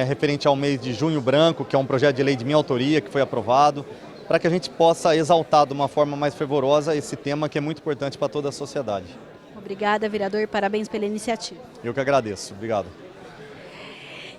referente ao mês de Junho Branco, que é um projeto de lei de minha autoria que foi aprovado, para que a gente possa exaltar de uma forma mais fervorosa esse tema que é muito importante para toda a sociedade. Obrigada, vereador, parabéns pela iniciativa. Eu que agradeço. Obrigado.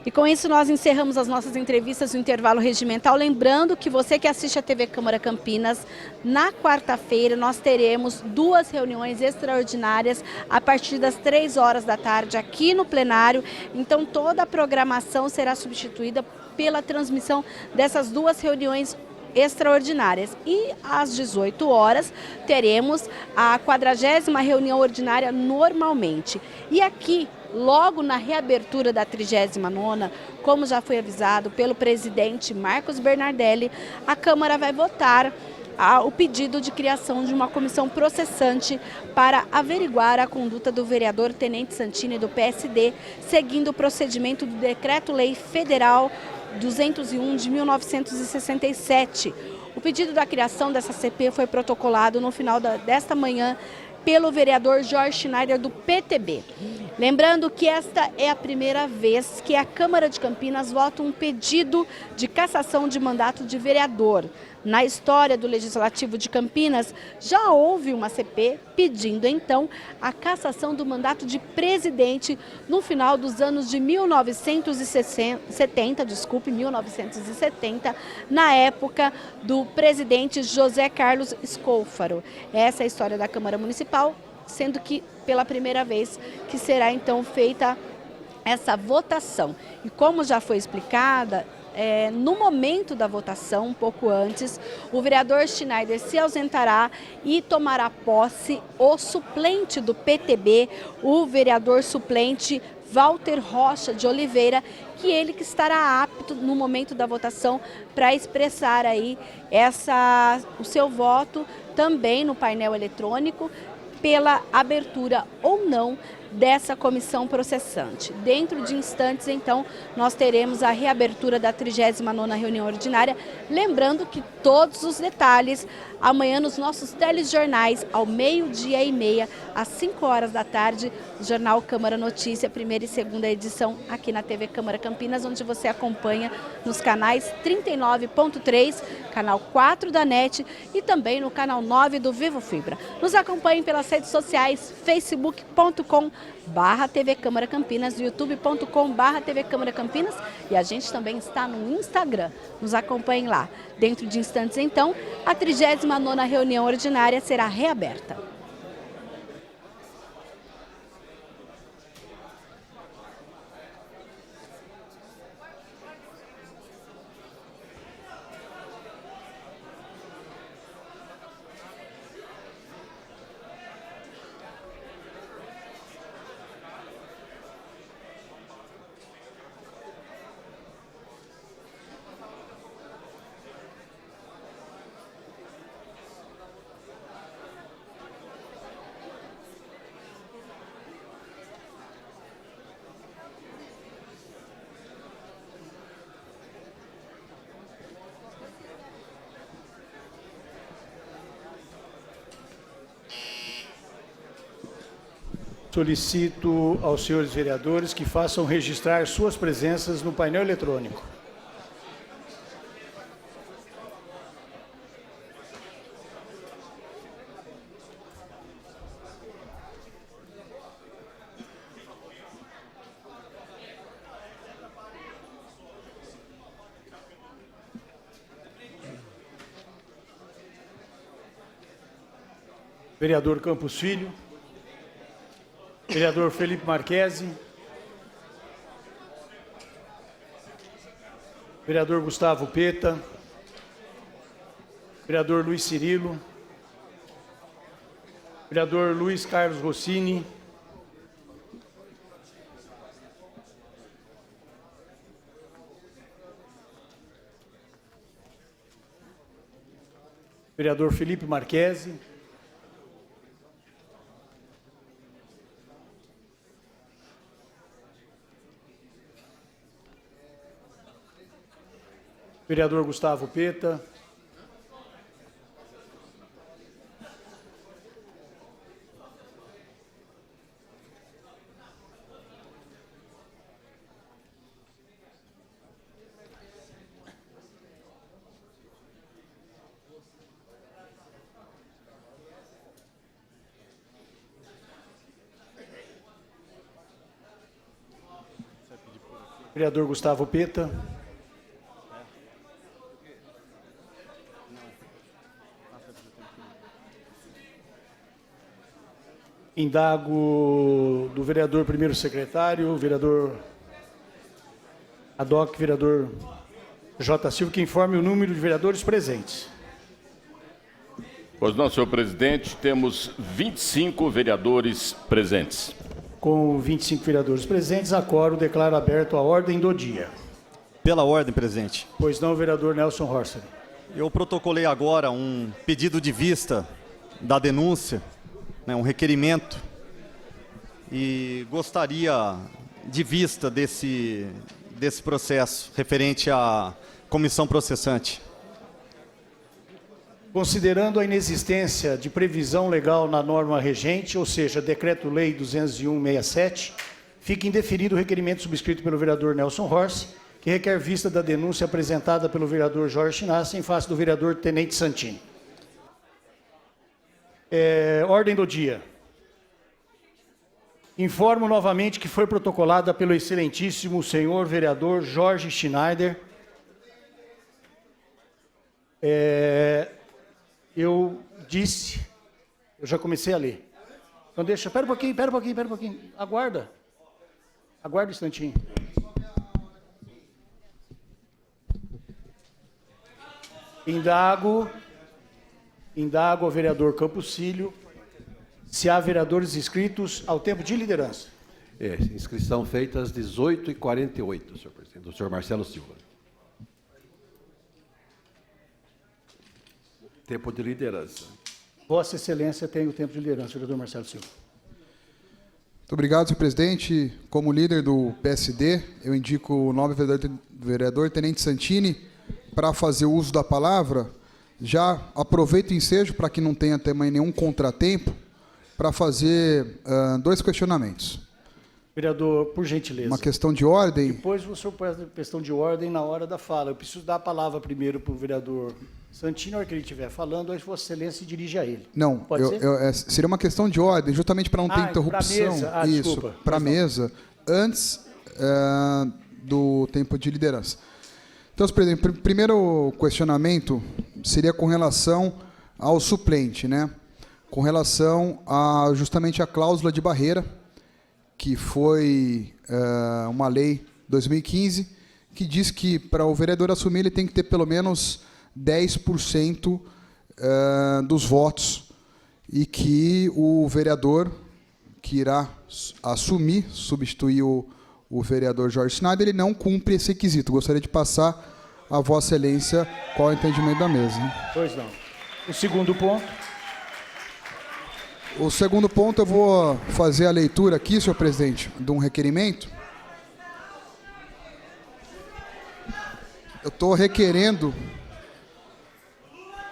E com isso nós encerramos as nossas entrevistas no intervalo regimental. Lembrando que você que assiste a TV Câmara Campinas, na quarta-feira nós teremos 2 reuniões extraordinárias a partir das 3 horas da tarde aqui no plenário. Então toda a programação será substituída pela transmissão dessas 2 reuniões extraordinárias. E às 18 horas teremos a 40ª reunião ordinária normalmente. E aqui, logo na reabertura da 39ª, como já foi avisado pelo presidente Marcos Bernardelli, a Câmara vai votar o pedido de criação de uma comissão processante para averiguar a conduta do vereador Tenente Santini do PSD, seguindo o procedimento do Decreto-Lei Federal 201 de 1967. O pedido da criação dessa CP foi protocolado no final desta manhã pelo vereador Jorge Schneider do PTB. Lembrando que esta é a primeira vez que a Câmara de Campinas vota um pedido de cassação de mandato de vereador. Na história do Legislativo de Campinas, já houve uma CP pedindo, então, a cassação do mandato de presidente no final dos anos de 1970, na época do presidente José Carlos Scôfaro. Essa é a história da Câmara Municipal, sendo que pela primeira vez que será, então, feita essa votação. E como já foi explicada, no momento da votação, um pouco antes, o vereador Schneider se ausentará e tomará posse o suplente do PTB, o vereador suplente Walter Rocha de Oliveira, que estará apto no momento da votação para expressar aí o seu voto também no painel eletrônico pela abertura ou não dessa comissão processante. Dentro de instantes, então, nós teremos a reabertura da 39ª reunião ordinária, lembrando que todos os detalhes amanhã nos nossos telejornais, ao 12h30, às 5 horas da tarde, o Jornal Câmara Notícia, primeira e segunda edição, aqui na TV Câmara Campinas, onde você acompanha nos canais 39.3, canal 4 da NET e também no canal 9 do Vivo Fibra. Nos acompanhem pelas redes sociais, facebook.com/TV Câmara Campinas, youtube.com/TV Câmara Campinas, e a gente também está no Instagram. Nos acompanhem lá. Dentro de instantes, então, a 39ª reunião ordinária será reaberta. Solicito aos senhores vereadores que façam registrar suas presenças no painel eletrônico. Vereador Campos Filho. Vereador Felipe Marquesi. Vereador Gustavo Peta. Vereador Luiz Cirilo. Vereador Luiz Carlos Rossini. Vereador Felipe Marquesi. Vereador Gustavo Peta. Vereador Gustavo Peta. Indago do vereador primeiro secretário, vereador Adoc, vereador J. Silva, que informe o número de vereadores presentes. Pois não, senhor presidente, temos 25 vereadores presentes. Com 25 vereadores presentes, acoro declaro aberto a ordem do dia. Pela ordem, presidente. Pois não, vereador Nelson Horser. Eu protocolei agora um pedido de vista da denúncia, né, um requerimento, e gostaria de vista desse processo referente à comissão processante. Considerando a inexistência de previsão legal na norma regente, ou seja, Decreto-Lei 201/67, fica indeferido o requerimento subscrito pelo vereador Nelson Horse, que requer vista da denúncia apresentada pelo vereador Jorge Chinassi em face do vereador Tenente Santini. Ordem do dia. Informo novamente que foi protocolada pelo excelentíssimo senhor vereador Jorge Schneider. Eu disse, eu já comecei a ler. Então deixa, espera um pouquinho. Aguarda um instantinho. Indago ao vereador Campos Filho se há vereadores inscritos ao tempo de liderança. Inscrição feita às 18h48, senhor presidente, do senhor Marcelo Silva. Tempo de liderança. Vossa Excelência tem o tempo de liderança, vereador Marcelo Silva. Muito obrigado, senhor presidente. Como líder do PSD, eu indico o nobre vereador Tenente Santini para fazer uso da palavra. Já aproveito o ensejo para que não tenha também nenhum contratempo, para fazer 2 questionamentos. Vereador, por gentileza. Uma questão de ordem. Depois o senhor põe a questão de ordem na hora da fala. Eu preciso dar a palavra primeiro para o vereador Santini, na hora que ele estiver falando, aí Vossa Excelência se dirige a ele. Não, pode ser? Seria uma questão de ordem, justamente para não ter interrupção. Pra mesa. Isso, para a mesa, antes do tempo de liderança. Então, senhor presidente, o primeiro questionamento seria com relação ao suplente, né? Com relação justamente à cláusula de barreira, que foi uma lei 2015, que diz que para o vereador assumir ele tem que ter pelo menos 10% dos votos e que o vereador que irá substituir o vereador Jorge Schneider, ele não cumpre esse requisito. Gostaria de passar a Vossa Excelência qual é o entendimento da mesa. Pois não. O segundo ponto. O segundo ponto, eu vou fazer a leitura aqui, senhor presidente, de um requerimento. Eu estou requerendo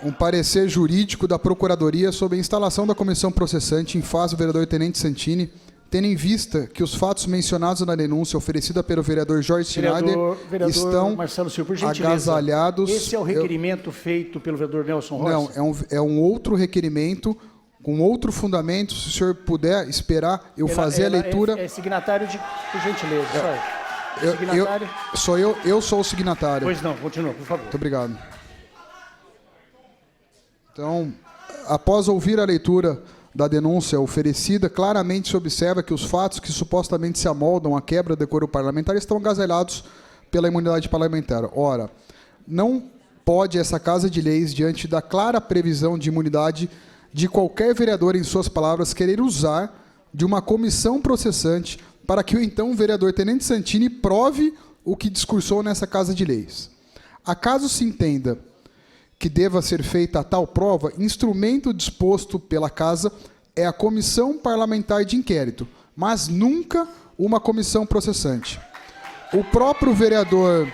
um parecer jurídico da Procuradoria sobre a instalação da comissão processante em face do vereador Tenente Santini, tendo em vista que os fatos mencionados na denúncia oferecida pelo vereador Jorge Schneider estão Marcelo Silva, por gentileza, agasalhados... Esse é o requerimento feito pelo vereador Nelson Horse? Não, é um outro requerimento com outro fundamento. Se o senhor puder esperar eu fazer a leitura... É signatário por gentileza, eu sou o signatário. Pois não, continua, por favor. Muito obrigado. Então, após ouvir a leitura da denúncia oferecida, claramente se observa que os fatos que supostamente se amoldam à quebra do decoro parlamentar estão agasalhados pela imunidade parlamentar. Ora, não pode essa Casa de Leis, diante da clara previsão de imunidade de qualquer vereador, em suas palavras, querer usar de uma comissão processante para que o então vereador Tenente Santini prove o que discursou nessa Casa de Leis. Acaso se entenda que deva ser feita a tal prova, instrumento disposto pela Casa é a comissão parlamentar de inquérito, mas nunca uma comissão processante. O próprio vereador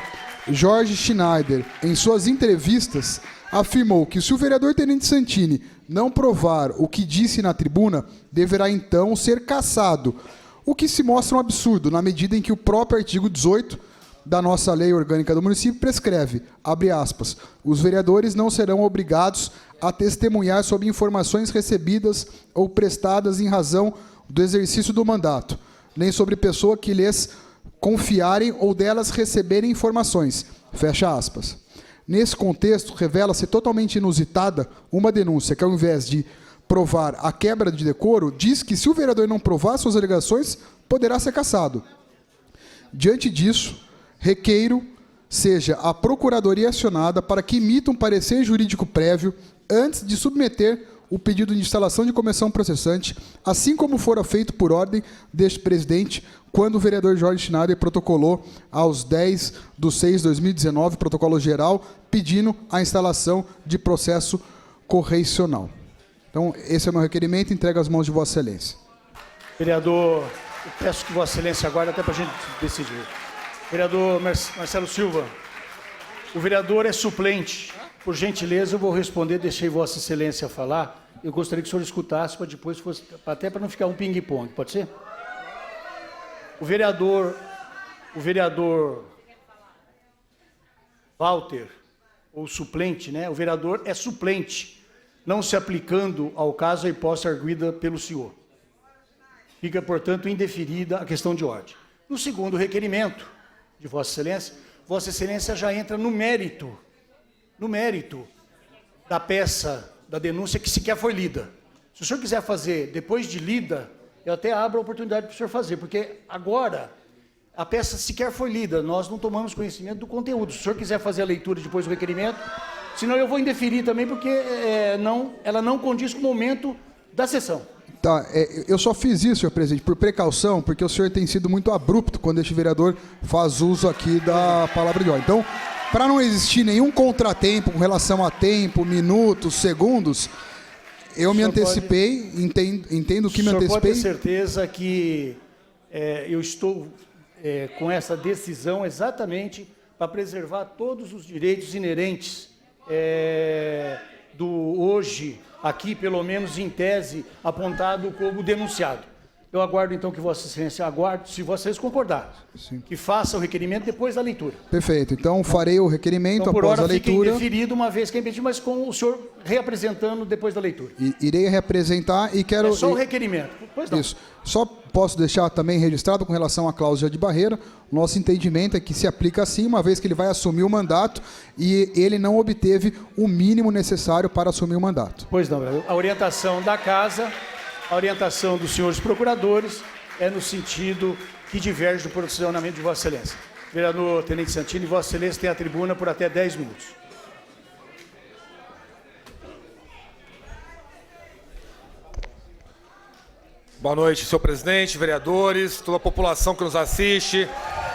Jorge Schneider, em suas entrevistas, afirmou que se o vereador Tenente Santini não provar o que disse na tribuna, deverá então ser cassado, o que se mostra um absurdo, na medida em que o próprio artigo 18 da nossa lei orgânica do município prescreve, abre aspas, os vereadores não serão obrigados a testemunhar sobre informações recebidas ou prestadas em razão do exercício do mandato, nem sobre pessoa que lhes confiarem ou delas receberem informações. Fecha aspas. Nesse contexto, revela-se totalmente inusitada uma denúncia que, ao invés de provar a quebra de decoro, diz que, se o vereador não provar suas alegações, poderá ser cassado. Diante disso, requeiro seja a Procuradoria acionada para que emita um parecer jurídico prévio antes de submeter o pedido de instalação de comissão processante, assim como fora feito por ordem deste presidente, quando o vereador Jorge Schneider protocolou aos 10/6/2019, protocolo geral, pedindo a instalação de processo correicional. Então, esse é o meu requerimento, entrego às mãos de Vossa Excelência. Vereador, eu peço que Vossa Excelência aguarde até para a gente decidir. Vereador Marcelo Silva, o vereador é suplente. Por gentileza, eu vou responder, deixei Vossa Excelência falar. Eu gostaria que o senhor escutasse para depois, até para não ficar um ping-pong, pode ser? O vereador Walter, ou suplente, né? O vereador é suplente, não se aplicando ao caso a hipótese arguida pelo senhor. Fica, portanto, indeferida a questão de ordem. No segundo requerimento de Vossa Excelência já entra no mérito da peça, da denúncia que sequer foi lida. Se o senhor quiser fazer depois de lida, eu até abro a oportunidade para o senhor fazer, porque agora a peça sequer foi lida, nós não tomamos conhecimento do conteúdo. Se o senhor quiser fazer a leitura depois do requerimento, senão eu vou indeferir também, porque ela não condiz com o momento da sessão. Tá, eu só fiz isso, senhor presidente, por precaução, porque o senhor tem sido muito abrupto quando este vereador faz uso aqui da palavra de ordem. Então, para não existir nenhum contratempo com relação a tempo, minutos, segundos, eu me antecipei, entendo que me antecipei. O senhor pode ter certeza que eu estou com essa decisão exatamente para preservar todos os direitos inerentes do hoje, aqui, pelo menos em tese, apontado como denunciado. Eu aguardo, então, que Vossa Excelência aguarde, se vocês concordarem, que faça o requerimento depois da leitura. Perfeito. Então, farei o requerimento então, após a leitura. Por hora, fica indeferido uma vez que é impedido, mas com o senhor reapresentando depois da leitura. Irei reapresentar e quero... É só o requerimento. Pois não. Isso. Só posso deixar também registrado com relação à cláusula de barreira, nosso entendimento é que se aplica assim, uma vez que ele vai assumir o mandato e ele não obteve o mínimo necessário para assumir o mandato. Pois não, a orientação da Casa, a orientação dos senhores procuradores é no sentido que diverge do posicionamento de Vossa Excelência. Vereador Tenente Santini, Vossa Excelência tem a tribuna por até 10 minutos. Boa noite, senhor presidente, vereadores, toda a população que nos assiste,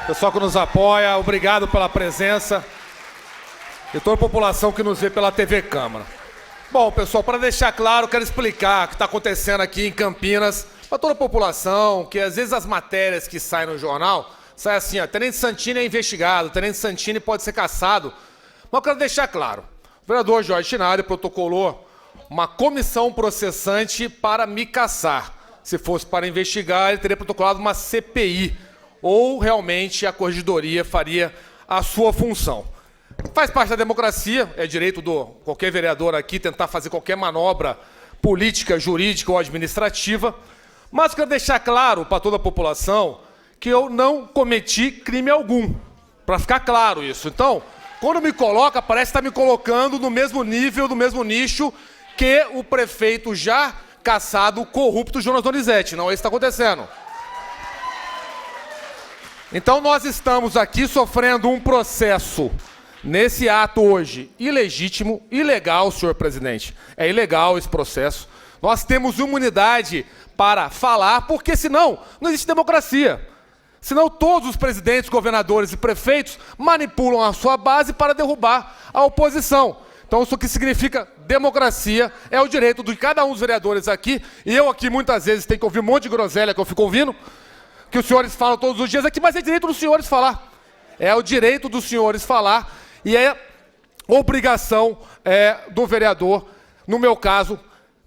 pessoal que nos apoia, obrigado pela presença e toda a população que nos vê pela TV Câmara. Bom, pessoal, para deixar claro, quero explicar o que está acontecendo aqui em Campinas para toda a população, que às vezes as matérias que saem no jornal, saem assim, ó, Tenente Santini é investigado, Tenente Santini pode ser cassado. Mas eu quero deixar claro, o vereador Jorge Schneider protocolou uma comissão processante para me cassar. Se fosse para investigar, ele teria protocolado uma CPI, ou realmente a corregedoria faria a sua função. Faz parte da democracia, é direito de qualquer vereador aqui tentar fazer qualquer manobra política, jurídica ou administrativa, mas quero deixar claro para toda a população que eu não cometi crime algum, para ficar claro isso. Então, quando me coloca, parece que está me colocando no mesmo nível, no mesmo nicho que o prefeito já cassado, corrupto Jonas Donizete. Não é isso que está acontecendo. Então nós estamos aqui sofrendo um processo, nesse ato hoje, ilegítimo, ilegal, senhor presidente. É ilegal esse processo. Nós temos imunidade para falar, porque senão não existe democracia. Senão todos os presidentes, governadores e prefeitos manipulam a sua base para derrubar a oposição. Então, isso que significa democracia, é o direito de cada um dos vereadores aqui, e eu aqui muitas vezes tenho que ouvir um monte de groselha que eu fico ouvindo, que os senhores falam todos os dias aqui, mas é direito dos senhores falar. É o direito dos senhores falar, e é obrigação do vereador, no meu caso,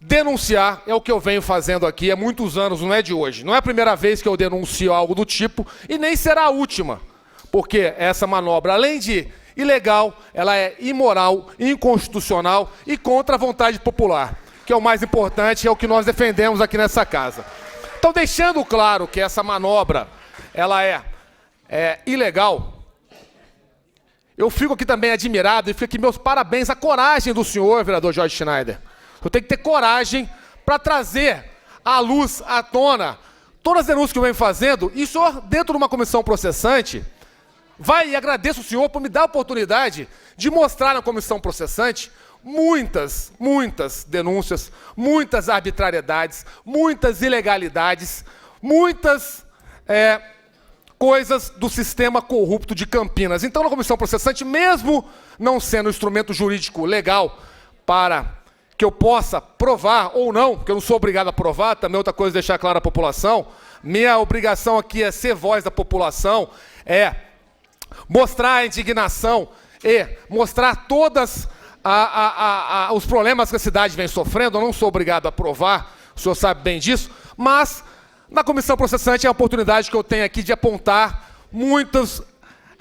denunciar, é o que eu venho fazendo aqui há muitos anos, não é de hoje. Não é a primeira vez que eu denuncio algo do tipo, e nem será a última, porque essa manobra, além de ilegal, ela é imoral, inconstitucional e contra a vontade popular, que é o mais importante, é o que nós defendemos aqui nessa casa. Então, deixando claro que essa manobra, ela é ilegal, eu fico aqui também admirado e fico aqui meus parabéns à coragem do senhor, vereador Jorge Schneider. Eu tenho que ter coragem para trazer à luz, à tona, todas as denúncias que eu venho fazendo, e o senhor, dentro de uma comissão processante, vai e agradeço o senhor por me dar a oportunidade de mostrar na comissão processante muitas denúncias, muitas arbitrariedades, muitas ilegalidades, muitas coisas do sistema corrupto de Campinas. Então, na comissão processante, mesmo não sendo um instrumento jurídico legal para que eu possa provar ou não, porque eu não sou obrigado a provar, também outra coisa é deixar claro à população, minha obrigação aqui é ser voz da população, é mostrar a indignação e mostrar todas os problemas que a cidade vem sofrendo. Eu não sou obrigado a provar, o senhor sabe bem disso, mas na comissão processante é a oportunidade que eu tenho aqui de apontar muitas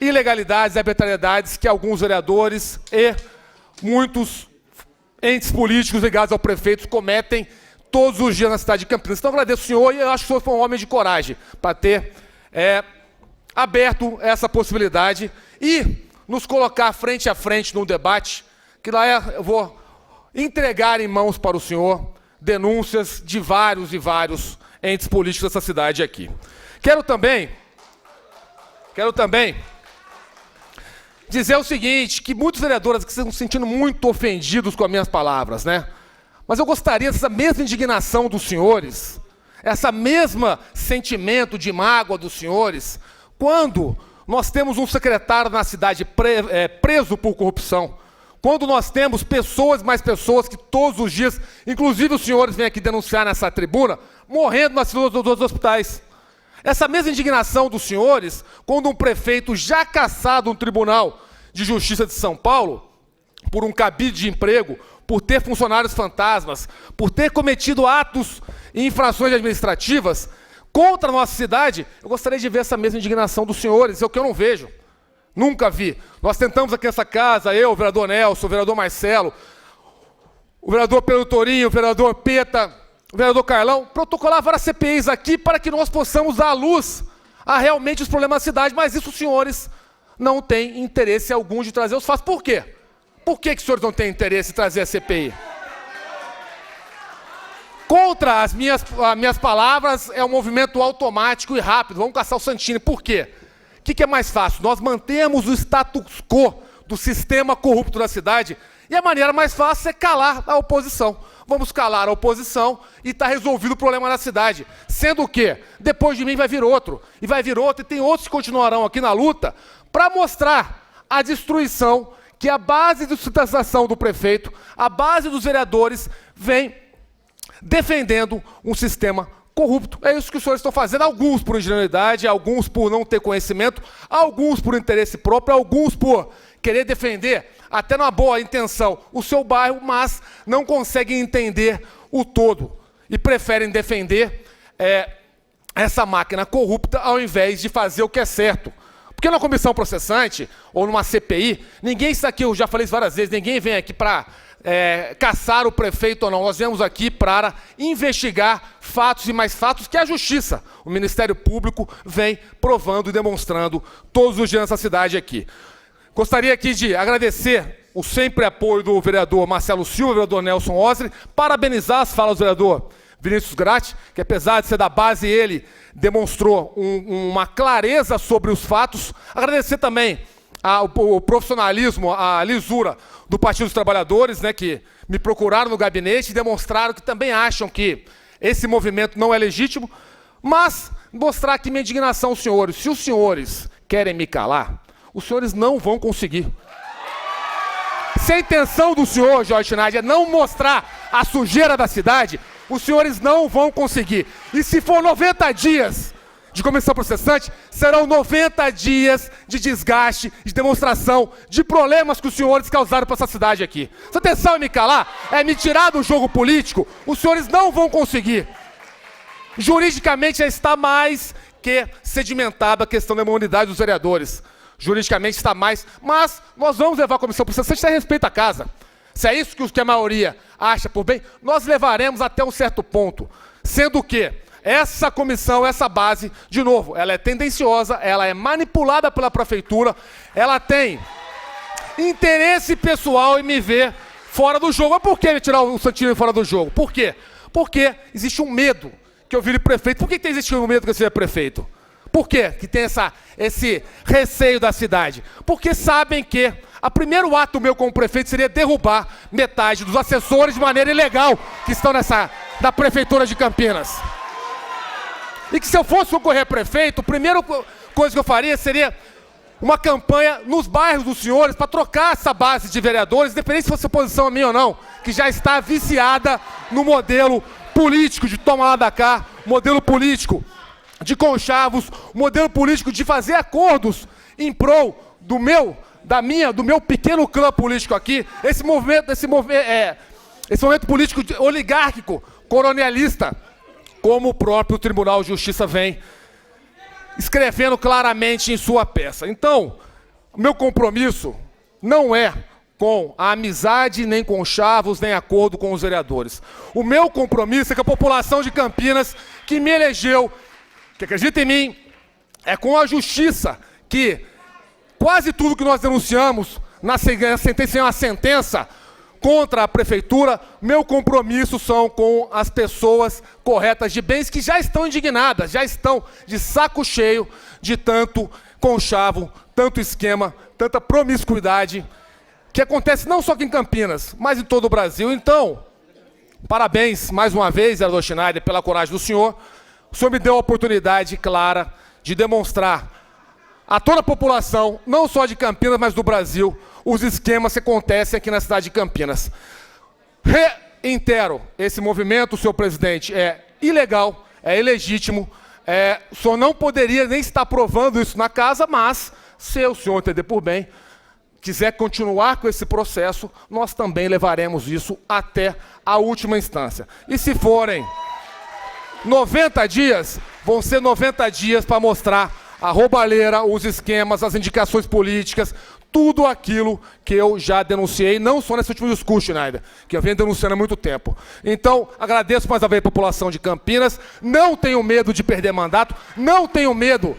ilegalidades e arbitrariedades que alguns vereadores e muitos entes políticos ligados ao prefeito cometem todos os dias na cidade de Campinas. Então, eu agradeço o senhor e eu acho que o senhor foi um homem de coragem para ter aberto essa possibilidade e nos colocar frente a frente num debate, que lá eu vou entregar em mãos para o senhor denúncias de vários e vários entes políticos dessa cidade aqui. Quero também dizer o seguinte, que muitos vereadores que estão se sentindo muito ofendidos com as minhas palavras, né? Mas eu gostaria dessa mesma indignação dos senhores, essa mesma sentimento de mágoa dos senhores, quando nós temos um secretário na cidade preso por corrupção, quando nós temos mais pessoas que todos os dias, inclusive os senhores vêm aqui denunciar nessa tribuna, morrendo nas filas dos hospitais. Essa mesma indignação dos senhores, quando um prefeito já cassado no Tribunal de Justiça de São Paulo, por um cabide de emprego, por ter funcionários fantasmas, por ter cometido atos e infrações administrativas contra a nossa cidade, eu gostaria de ver essa mesma indignação dos senhores, é o que eu não vejo. Nunca vi. Nós tentamos aqui nessa casa, eu, o vereador Nelson, o vereador Marcelo, o vereador Pedro Torinho, o vereador Peta, o vereador Carlão, protocolar várias CPIs aqui para que nós possamos dar à luz a realmente os problemas da cidade, mas isso os senhores não têm interesse algum de trazer os fatos. Por quê? Por que os senhores não têm interesse em trazer a CPI? Contra as minhas palavras é um movimento automático e rápido. Vamos caçar o Santini. Por quê? O que é mais fácil? Nós mantemos o status quo do sistema corrupto da cidade e a maneira mais fácil é calar a oposição. Vamos calar a oposição e está resolvido o problema da cidade. Sendo que, depois de mim vai vir outro, e vai vir outro, e tem outros que continuarão aqui na luta, para mostrar a destruição que a base de sustentação do prefeito, a base dos vereadores, vem defendendo um sistema corrupto. É isso que os senhores estão fazendo, alguns por ingenuidade, alguns por não ter conhecimento, alguns por interesse próprio, alguns por querer defender, até numa boa intenção, o seu bairro, mas não conseguem entender o todo e preferem defender essa máquina corrupta ao invés de fazer o que é certo. Porque na comissão processante, ou numa CPI, ninguém está aqui, eu já falei isso várias vezes, ninguém vem aqui para caçar o prefeito ou não. Nós viemos aqui para investigar fatos e mais fatos que a Justiça, o Ministério Público, vem provando e demonstrando todos os dias nessa cidade aqui. Gostaria aqui de agradecer o sempre apoio do vereador Marcelo Silva, vereador Nelson Osri, parabenizar as falas do vereador Vinícius Gratti, que apesar de ser da base, ele demonstrou uma clareza sobre os fatos. Agradecer também o profissionalismo, a lisura do Partido dos Trabalhadores, né, que me procuraram no gabinete e demonstraram que também acham que esse movimento não é legítimo, mas mostrar aqui minha indignação aos senhores. Se os senhores querem me calar, os senhores não vão conseguir. Se a intenção do senhor, Jorge Schneider, é não mostrar a sujeira da cidade, os senhores não vão conseguir. E se for 90 dias de comissão processante, serão 90 dias de desgaste, de demonstração, de problemas que os senhores causaram para essa cidade aqui. Se a intenção é me calar, é me tirar do jogo político, os senhores não vão conseguir. Juridicamente já está mais que sedimentada a questão da imunidade dos vereadores. Juridicamente está mais, mas nós vamos levar a comissão processante a respeito à casa. Se é isso que a maioria acha por bem, nós levaremos até um certo ponto. Sendo que essa comissão, essa base, de novo, ela é tendenciosa, ela é manipulada pela prefeitura, ela tem interesse pessoal em me ver fora do jogo. Mas por que me tirar o Santini fora do jogo? Por quê? Porque existe um medo que eu vire prefeito. Por que existe um medo que eu seja prefeito? Por quê que tem esse receio da cidade? Porque sabem que o primeiro ato meu como prefeito seria derrubar metade dos assessores de maneira ilegal que estão da prefeitura de Campinas. E que se eu fosse concorrer a prefeito, a primeira coisa que eu faria seria uma campanha nos bairros dos senhores para trocar essa base de vereadores, independente se fosse oposição a mim ou não, que já está viciada no modelo político de toma lá da cá, modelo político de conchavos, modelo político de fazer acordos em prol do meu pequeno clã político aqui, esse movimento político oligárquico, coronelista, como o próprio Tribunal de Justiça vem escrevendo claramente em sua peça. Então, o meu compromisso não é com a amizade, nem com chavos, nem acordo com os vereadores. O meu compromisso é com a população de Campinas que me elegeu, que acredita em mim, é com a justiça, que quase tudo que nós denunciamos na sentença é uma sentença contra a prefeitura. Meu compromisso são com as pessoas corretas de bens que já estão indignadas, já estão de saco cheio de tanto conchavo, tanto esquema, tanta promiscuidade, que acontece não só aqui em Campinas, mas em todo o Brasil. Então, parabéns mais uma vez, vereador Schneider, pela coragem do senhor. O senhor me deu a oportunidade clara de demonstrar a toda a população, não só de Campinas, mas do Brasil, os esquemas que acontecem aqui na cidade de Campinas. Reitero, esse movimento, senhor presidente, é ilegal, é ilegítimo, o senhor não poderia nem estar provando isso na casa, mas, se o senhor entender por bem, quiser continuar com esse processo, nós também levaremos isso até a última instância. E se forem 90 dias, vão ser 90 dias para mostrar a roubalheira, os esquemas, as indicações políticas, tudo aquilo que eu já denunciei, não só nesse último discurso, Schneider, que eu venho denunciando há muito tempo. Então, agradeço mais uma vez a população de Campinas, não tenho medo de perder mandato, não tenho medo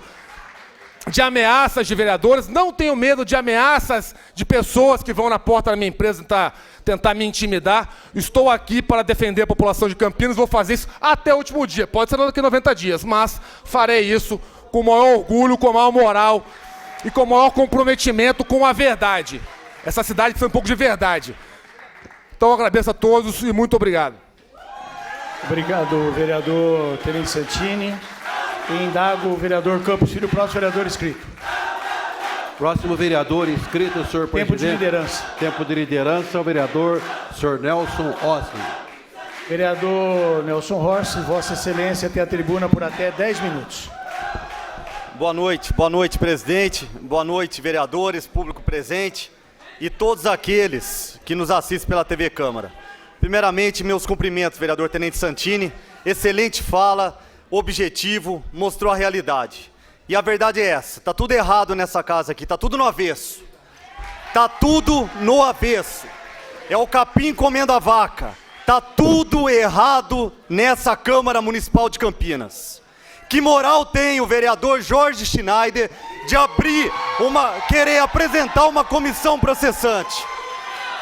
de ameaças de vereadores, não tenho medo de ameaças de pessoas que vão na porta da minha empresa tentar me intimidar. Estou aqui para defender a população de Campinas, vou fazer isso até o último dia. Pode ser daqui a 90 dias, mas farei isso com o maior orgulho, com a maior moral e com o maior comprometimento com a verdade. Essa cidade precisa um pouco de verdade. Então, eu agradeço a todos e muito obrigado. Obrigado, vereador Tenente Santini. E indago o vereador Campos Filho, próximo vereador inscrito. Próximo vereador inscrito, senhor presidente. Tempo de liderança. Tempo de liderança, o vereador senhor Nelson Rossi. Vereador Nelson Rossi, Vossa Excelência tem a tribuna por até 10 minutos. Boa noite, presidente. Boa noite, vereadores, público presente e todos aqueles que nos assistem pela TV Câmara. Primeiramente, meus cumprimentos, vereador Tenente Santini. Excelente fala, objetivo, mostrou a realidade. E a verdade é essa, tá tudo errado nessa casa aqui, tá tudo no avesso. Tá tudo no avesso. É o capim comendo a vaca. Tá tudo errado nessa Câmara Municipal de Campinas. Que moral tem o vereador Jorge Schneider de querer apresentar uma comissão processante?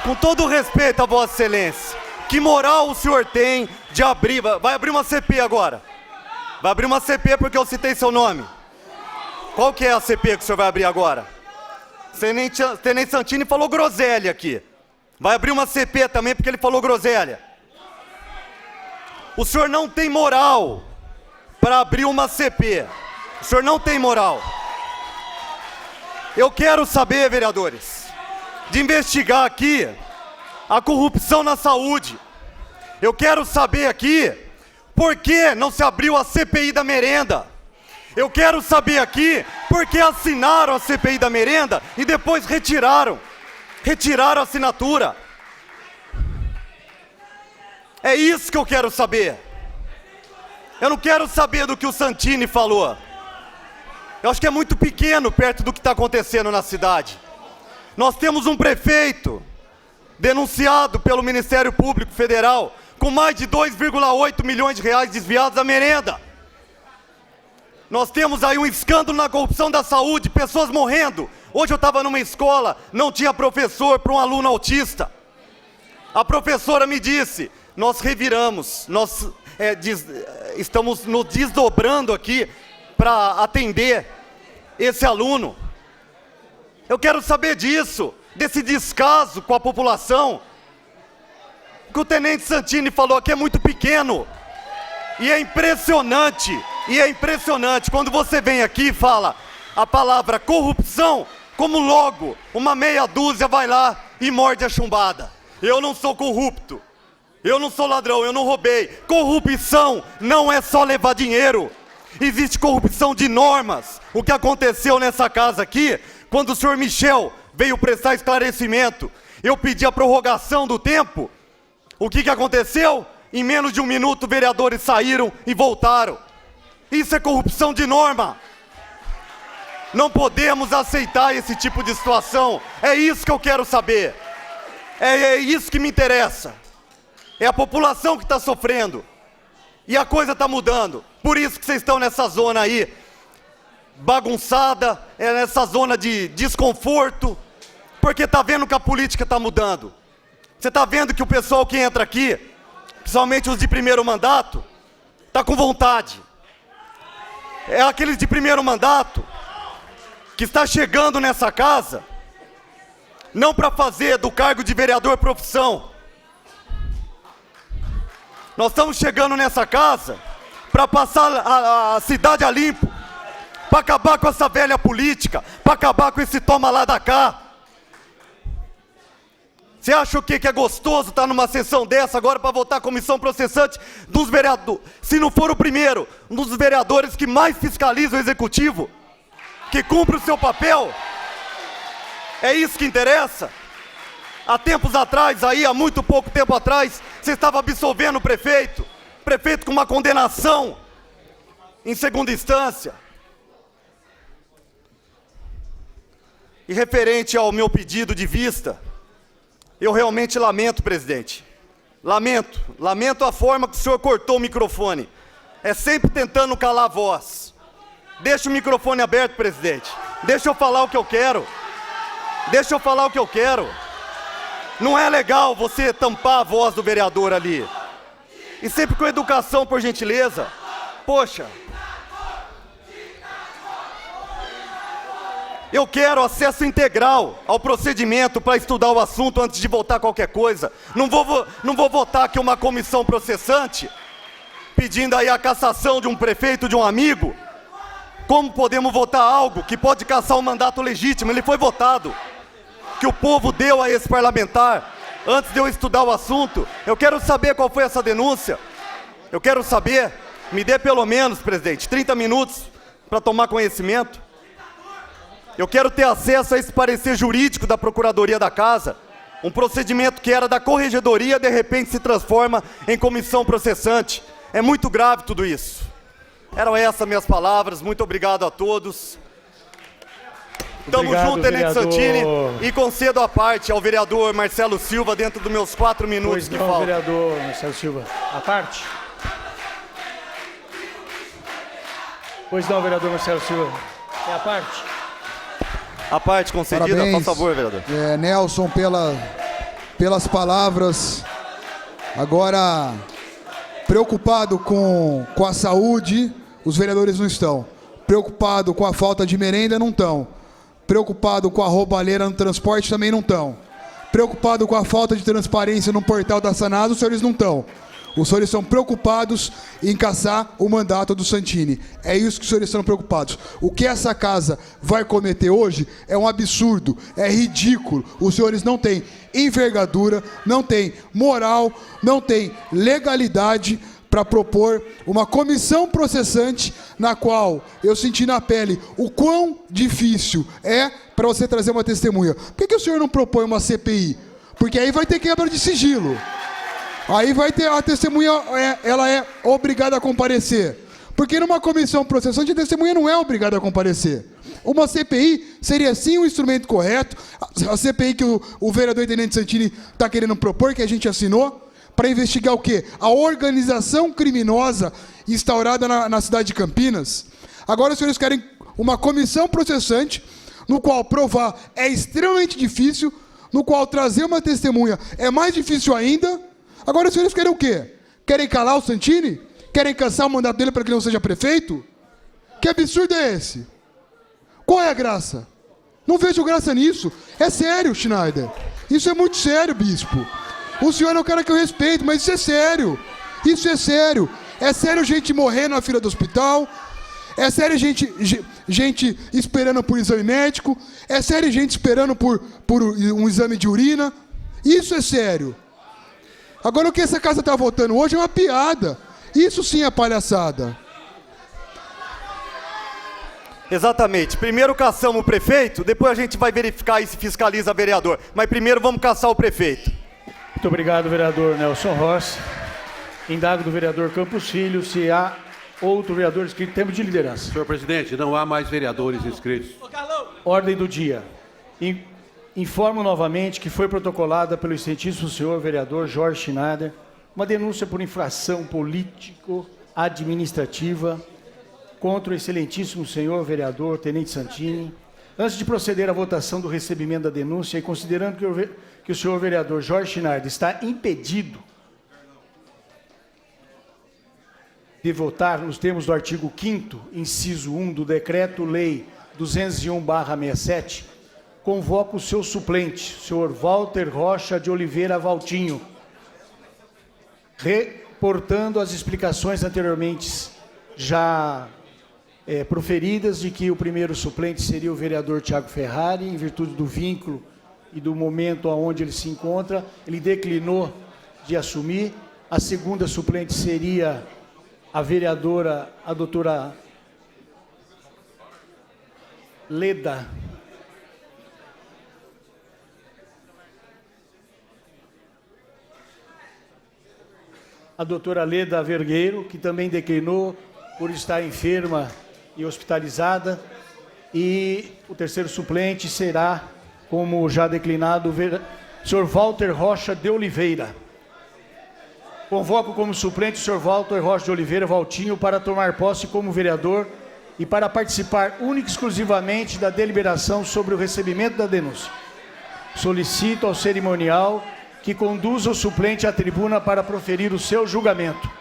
Com todo o respeito a Vossa Excelência, que moral o senhor tem de vai abrir uma CP agora? Vai abrir uma CP porque eu citei seu nome. Qual que é a CP que o senhor vai abrir agora? Tenente Santini falou groselha aqui. Vai abrir uma CP também porque ele falou groselha. O senhor não tem moral para abrir uma CP. O senhor não tem moral. Eu quero saber, vereadores, de investigar aqui a corrupção na saúde. Eu quero saber aqui por que não se abriu a CPI da merenda. Eu quero saber aqui por que assinaram a CPI da merenda e depois retiraram a assinatura. É isso que eu quero saber. Eu não quero saber do que o Santini falou. Eu acho que é muito pequeno perto do que está acontecendo na cidade. Nós temos um prefeito denunciado pelo Ministério Público Federal com mais de 2,8 milhões de reais desviados da merenda. Nós temos aí um escândalo na corrupção da saúde, pessoas morrendo. Hoje eu estava numa escola, não tinha professor para um aluno autista. A professora me disse, nós reviramos, nós estamos nos desdobrando aqui para atender esse aluno. Eu quero saber disso, desse descaso com a população. O que o Tenente Santini falou aqui é muito pequeno. E é impressionante, quando você vem aqui e fala a palavra corrupção, como logo uma meia dúzia vai lá e morde a chumbada. Eu não sou corrupto, eu não sou ladrão, eu não roubei. Corrupção não é só levar dinheiro, existe corrupção de normas. O que aconteceu nessa casa aqui, quando o senhor Michel veio prestar esclarecimento, eu pedi a prorrogação do tempo, o que aconteceu? Em menos de um minuto, vereadores saíram e voltaram. Isso é corrupção de norma. Não podemos aceitar esse tipo de situação. É isso que eu quero saber. É isso que me interessa. É a população que está sofrendo. E a coisa está mudando. Por isso que vocês estão nessa zona aí, bagunçada, nessa zona de desconforto. Porque está vendo que a política está mudando. Você está vendo que o pessoal que entra aqui, principalmente os de primeiro mandato, está com vontade. É aqueles de primeiro mandato que está chegando nessa casa, não para fazer do cargo de vereador profissão. Nós estamos chegando nessa casa para passar a cidade a limpo, para acabar com essa velha política, para acabar com esse toma lá da cá. Você acha o quê? Que é gostoso estar numa sessão dessa agora para votar a comissão processante dos vereadores? Se não for o primeiro, um dos vereadores que mais fiscaliza o executivo, que cumpre o seu papel. É isso que interessa? Há tempos atrás, há muito pouco tempo atrás, você estava absolvendo o prefeito com uma condenação em segunda instância. E referente ao meu pedido de vista, eu realmente lamento, presidente. Lamento a forma que o senhor cortou o microfone. É sempre tentando calar a voz. Deixa o microfone aberto, presidente. Deixa eu falar o que eu quero. Não é legal você tampar a voz do vereador ali. E sempre com educação, por gentileza. Poxa. Eu quero acesso integral ao procedimento para estudar o assunto antes de votar qualquer coisa. Não vou votar aqui uma comissão processante pedindo aí a cassação de um prefeito, de um amigo. Como podemos votar algo que pode cassar um mandato legítimo? Ele foi votado, que o povo deu a esse parlamentar antes de eu estudar o assunto. Eu quero saber qual foi essa denúncia. Eu quero saber. Me dê pelo menos, presidente, 30 minutos para tomar conhecimento. Eu quero ter acesso a esse parecer jurídico da Procuradoria da Casa. Um procedimento que era da Corregedoria, de repente se transforma em comissão processante. É muito grave tudo isso. Eram essas minhas palavras. Muito obrigado a todos. Tamo junto, Tenente Santini. E concedo a parte ao vereador Marcelo Silva dentro dos meus 4 minutos que faltam. Vereador Marcelo Silva. A parte? Pois não, vereador Marcelo Silva. É a parte? A parte concedida, parabéns, por favor, vereador. Nelson, pelas palavras. Agora, preocupado com a saúde, os vereadores não estão. Preocupado com a falta de merenda, não estão. Preocupado com a roubalheira no transporte, também não estão. Preocupado com a falta de transparência no portal da Sanasa, os senhores não estão. Os senhores estão preocupados em caçar o mandato do Santini. É isso que os senhores estão preocupados. O que essa casa vai cometer hoje é um absurdo, é ridículo. Os senhores não têm envergadura, não têm moral, não têm legalidade para propor uma comissão processante na qual eu senti na pele o quão difícil é para você trazer uma testemunha. Por que o senhor não propõe uma CPI? Porque aí vai ter quebra de sigilo. Aí vai ter a testemunha, ela é obrigada a comparecer. Porque numa comissão processante, a testemunha não é obrigada a comparecer. Uma CPI seria sim um instrumento correto. A CPI que o vereador Tenente Santini está querendo propor, que a gente assinou, para investigar o quê? A organização criminosa instaurada na cidade de Campinas. Agora os senhores querem uma comissão processante, no qual provar é extremamente difícil, no qual trazer uma testemunha é mais difícil ainda. Agora os senhores querem o quê? Querem calar o Santini? Querem cassar o mandato dele para que ele não seja prefeito? Que absurdo é esse? Qual é a graça? Não vejo graça nisso. É sério, Schneider. Isso é muito sério, bispo. O senhor é um cara que eu respeito, mas isso é sério. Isso é sério. É sério gente morrer na fila do hospital. É sério gente esperando por exame médico. É sério gente esperando por um exame de urina. Isso é sério. Agora o que essa casa está votando hoje é uma piada. Isso sim é palhaçada. Exatamente. Primeiro caçamos o prefeito, depois a gente vai verificar e se fiscaliza vereador. Mas primeiro vamos caçar o prefeito. Muito obrigado, vereador Nelson Rossi. Indago do vereador Campos Filho se há outro vereador inscrito em tempo de liderança. Senhor presidente, não há mais vereadores inscritos. Ordem do dia. Informo novamente que foi protocolada pelo excelentíssimo senhor vereador Jorge Schneider uma denúncia por infração político-administrativa contra o excelentíssimo senhor vereador Tenente Santini. Antes de proceder à votação do recebimento da denúncia e considerando que o senhor vereador Jorge Schneider está impedido de votar nos termos do artigo 5º, inciso 1 do Decreto-Lei 201/67, convoco o seu suplente, senhor Walter Rocha de Oliveira Valtinho, reportando as explicações anteriormente já proferidas de que o primeiro suplente seria o vereador Tiago Ferrari, em virtude do vínculo e do momento onde ele se encontra, ele declinou de assumir. A segunda suplente seria a vereadora, a doutora Leda Vergueiro, que também declinou por estar enferma e hospitalizada. E o terceiro suplente será, como já declinado, o senhor Walter Rocha de Oliveira. Convoco como suplente o senhor Walter Rocha de Oliveira Valtinho para tomar posse como vereador e para participar única e exclusivamente da deliberação sobre o recebimento da denúncia. Solicito ao cerimonial que conduza o suplente à tribuna para proferir o seu julgamento.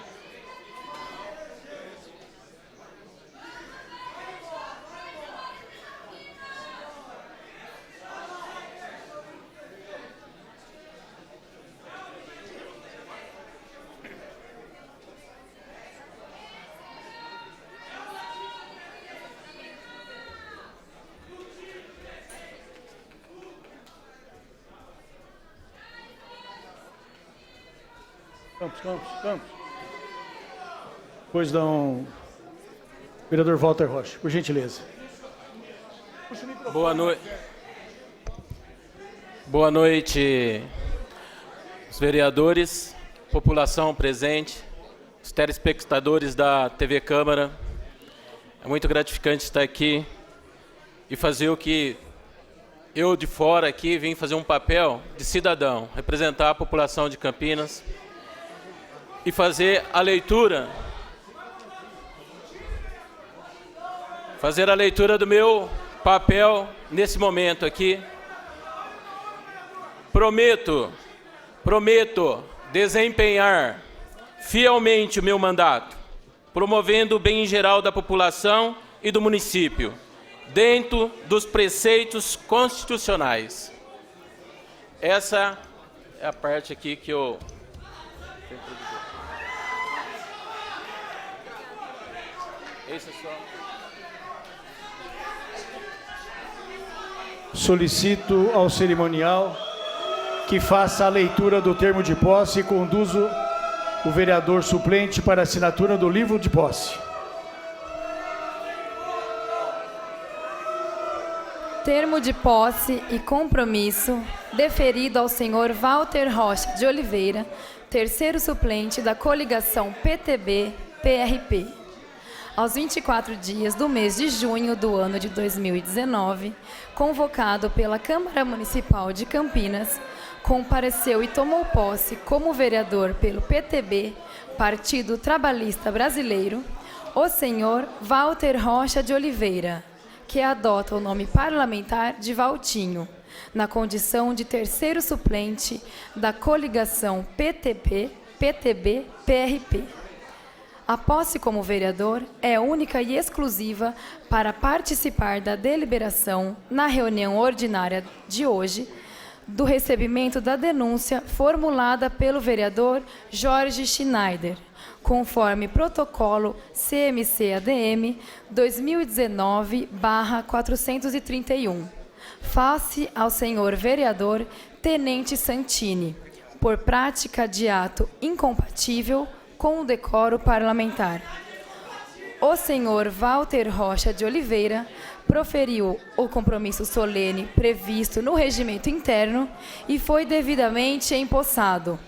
Campos. Pois não, vereador Walter Rocha, por gentileza. Boa noite. Boa noite, os vereadores, população presente, os telespectadores da TV Câmara. É muito gratificante estar aqui e fazer o que eu de fora aqui vim fazer um papel de cidadão, representar a população de Campinas e fazer a leitura do meu papel nesse momento aqui. Prometo desempenhar fielmente o meu mandato, promovendo o bem em geral da população e do município, dentro dos preceitos constitucionais. Essa é a parte aqui que eu tenho que dizer. Esse é só. Solicito ao cerimonial que faça a leitura do termo de posse e conduza o vereador suplente para a assinatura do livro de posse. Termo de posse e compromisso deferido ao senhor Walter Rocha de Oliveira, terceiro suplente da coligação PTB-PRP. Aos 24 dias do mês de junho do ano de 2019, convocado pela Câmara Municipal de Campinas, compareceu e tomou posse como vereador pelo PTB, Partido Trabalhista Brasileiro, o senhor Walter Rocha de Oliveira, que adota o nome parlamentar de Valtinho, na condição de terceiro suplente da coligação PTB-PRP. A posse como vereador é única e exclusiva para participar da deliberação na reunião ordinária de hoje do recebimento da denúncia formulada pelo vereador Jorge Schneider, conforme protocolo CMC-ADM 2019/431, face ao senhor vereador Tenente Santini, por prática de ato incompatível com o decoro parlamentar. O senhor Walter Rocha de Oliveira proferiu o compromisso solene previsto no regimento interno e foi devidamente empossado,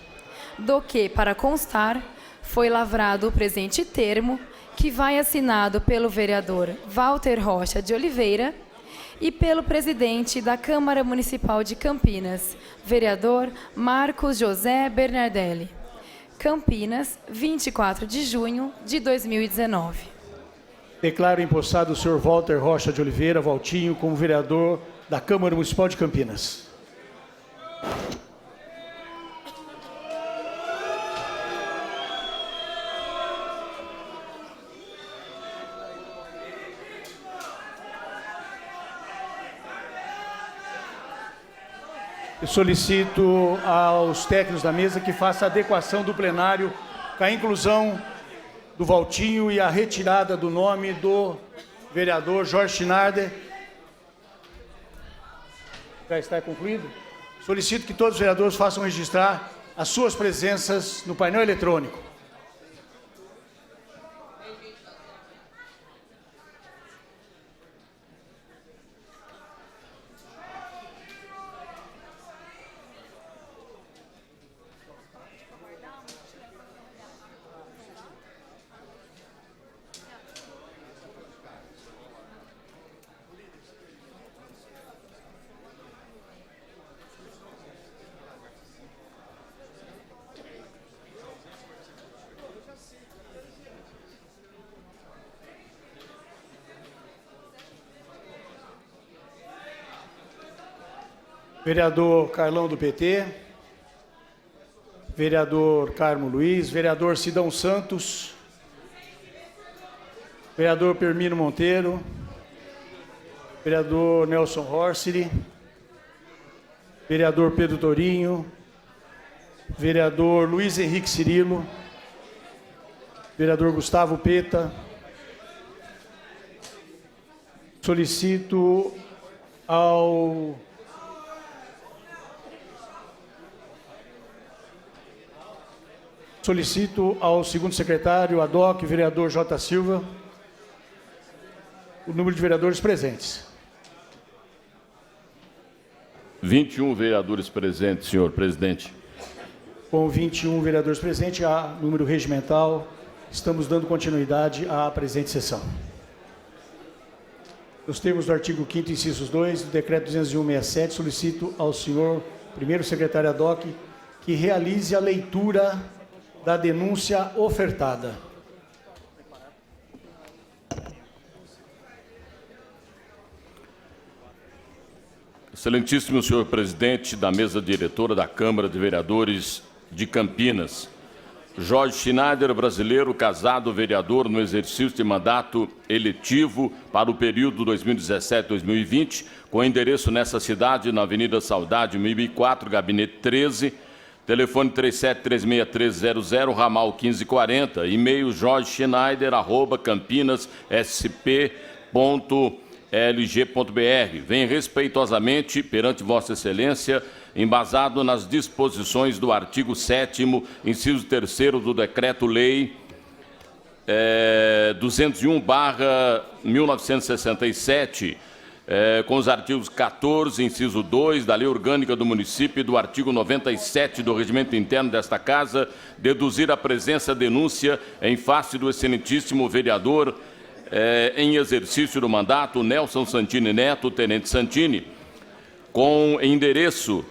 do que, para constar, foi lavrado o presente termo, que vai assinado pelo vereador Walter Rocha de Oliveira e pelo presidente da Câmara Municipal de Campinas, vereador Marcos José Bernardelli. Campinas, 24 de junho de 2019. Declaro empossado o senhor Walter Rocha de Oliveira, Valtinho, como vereador da Câmara Municipal de Campinas. Eu solicito aos técnicos da mesa que façam a adequação do plenário com a inclusão do Valtinho e a retirada do nome do vereador Jorge Schneider. Já está concluído? Solicito que todos os vereadores façam registrar as suas presenças no painel eletrônico. Vereador Carlão do PT, vereador Carmo Luiz, vereador Sidão Santos, vereador Permino Monteiro, vereador Nelson Horseri, vereador Pedro Torinho, vereador Luiz Henrique Cirilo, vereador Gustavo Peta. Solicito ao segundo secretário, ADOC, vereador J. Silva, o número de vereadores presentes. 21 vereadores presentes, senhor presidente. Com 21 vereadores presentes, há número regimental, estamos dando continuidade à presente sessão. Nos termos do artigo 5º, incisos 2, do decreto 201/67, solicito ao senhor primeiro secretário ADOC que realize a leitura da denúncia ofertada. Excelentíssimo senhor presidente da mesa diretora da Câmara de Vereadores de Campinas, Jorge Schneider, brasileiro, casado, vereador no exercício de mandato eletivo para o período 2017-2020, com endereço nessa cidade, na Avenida Saudade, 1004, Gabinete 13, telefone 37361300, ramal 1540, e-mail jorgeschneider@campinas.sp.lg.br. Vem respeitosamente perante Vossa Excelência, embasado nas disposições do artigo 7º, inciso 3º do Decreto-Lei 201/1967, com os artigos 14, inciso 2, da Lei Orgânica do Município e do artigo 97 do Regimento Interno desta Casa, deduzir a presença denúncia em face do excelentíssimo vereador em exercício do mandato, Nelson Santini Neto, Tenente Santini, com endereço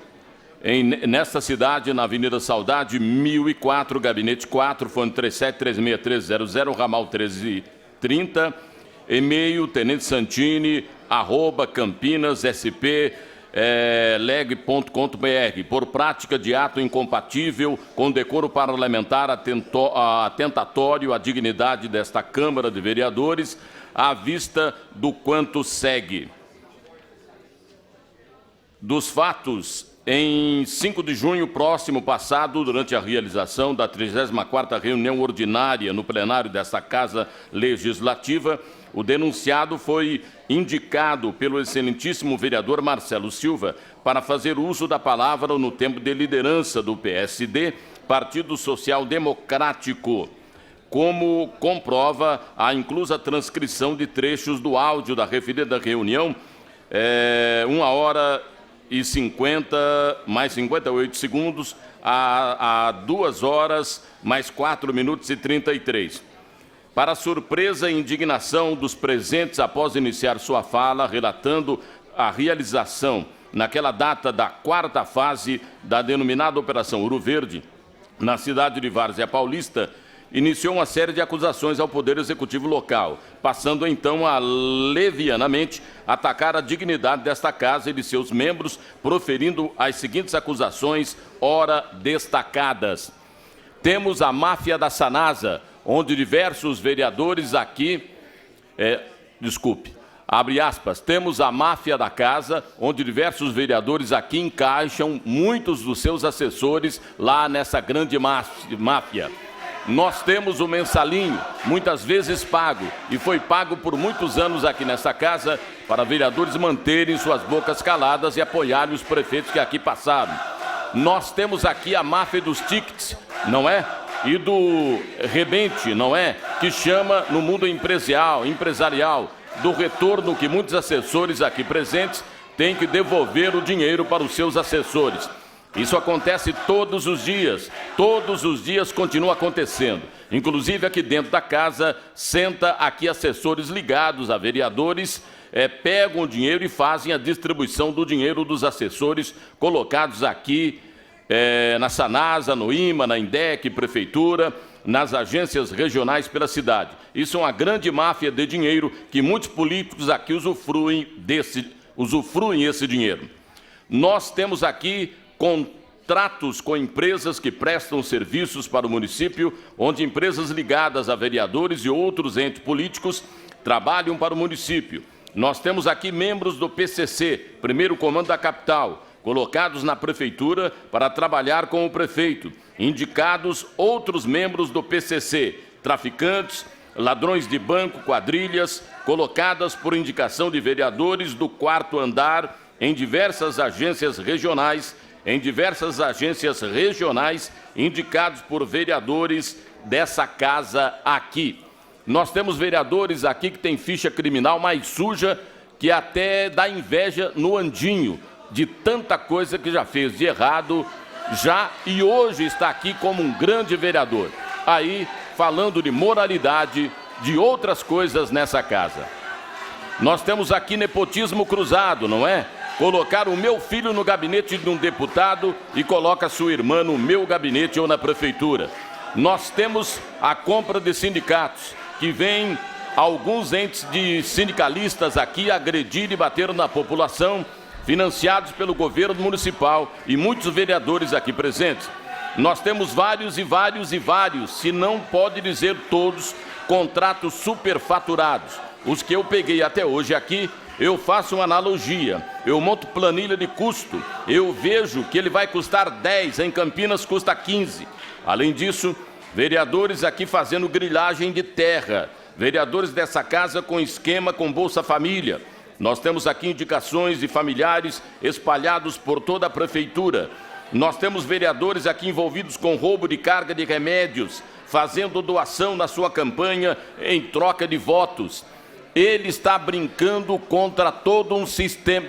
nesta cidade, na Avenida Saudade, 1004, Gabinete 4, fone 37361300, ramal 30, e-mail tenentesantini@campinassp.leg.br, por prática de ato incompatível com decoro parlamentar atentatório à dignidade desta Câmara de Vereadores, à vista do quanto segue. Dos fatos, em 5 de junho próximo passado, durante a realização da 34ª reunião ordinária no plenário desta Casa Legislativa, o denunciado foi indicado pelo excelentíssimo vereador Marcelo Silva para fazer uso da palavra no tempo de liderança do PSD, Partido Social Democrático, como comprova a inclusa transcrição de trechos do áudio da referida reunião, 1h50 mais 58 segundos, a 2h mais 4 minutos e 33. Para surpresa e indignação dos presentes após iniciar sua fala, relatando a realização, naquela data da 4ª fase da denominada Operação Ouro Verde, na cidade de Várzea Paulista, iniciou uma série de acusações ao Poder Executivo local, passando então a levianamente atacar a dignidade desta casa e de seus membros, proferindo as seguintes acusações, ora destacadas. Temos a máfia da Sanasa, onde diversos vereadores aqui... abre aspas, temos a máfia da casa, onde diversos vereadores aqui encaixam muitos dos seus assessores lá nessa grande máfia. Nós temos o mensalinho, muitas vezes pago, e foi pago por muitos anos aqui nessa casa, para vereadores manterem suas bocas caladas e apoiarem os prefeitos que aqui passaram. Nós temos aqui a máfia dos tickets, não é? E do rebente, não é? Que chama no mundo empresarial, do retorno que muitos assessores aqui presentes têm que devolver o dinheiro para os seus assessores. Isso acontece todos os dias continua acontecendo. Inclusive aqui dentro da casa, senta aqui assessores ligados a vereadores, pegam o dinheiro e fazem a distribuição do dinheiro dos assessores colocados aqui na Sanasa, no IMA, na INDEC, Prefeitura, nas agências regionais pela cidade. Isso é uma grande máfia de dinheiro que muitos políticos aqui usufruem esse dinheiro. Nós temos aqui contratos com empresas que prestam serviços para o município, onde empresas ligadas a vereadores e outros entes políticos trabalham para o município. Nós temos aqui membros do PCC, Primeiro Comando da Capital, colocados na prefeitura para trabalhar com o prefeito. Indicados outros membros do PCC, traficantes, ladrões de banco, quadrilhas, colocadas por indicação de vereadores do 4º andar em diversas agências regionais, indicados por vereadores dessa casa aqui. Nós temos vereadores aqui que têm ficha criminal mais suja que até dá inveja no andinho, de tanta coisa que já fez de errado, e hoje está aqui como um grande vereador. Aí, falando de moralidade, de outras coisas nessa casa. Nós temos aqui nepotismo cruzado, não é? Colocar o meu filho no gabinete de um deputado e coloca sua irmã no meu gabinete ou na prefeitura. Nós temos a compra de sindicatos, que vem alguns entes de sindicalistas aqui agredir e bater na população, financiados pelo governo municipal e muitos vereadores aqui presentes. Nós temos vários, se não pode dizer todos, contratos superfaturados. Os que eu peguei até hoje aqui, eu faço uma analogia, eu monto planilha de custo, eu vejo que ele vai custar 10, em Campinas custa 15. Além disso, vereadores aqui fazendo grilagem de terra, vereadores dessa casa com esquema com Bolsa Família. Nós temos aqui indicações de familiares espalhados por toda a prefeitura. Nós temos vereadores aqui envolvidos com roubo de carga de remédios, fazendo doação na sua campanha em troca de votos. Ele está brincando contra todo um sistema,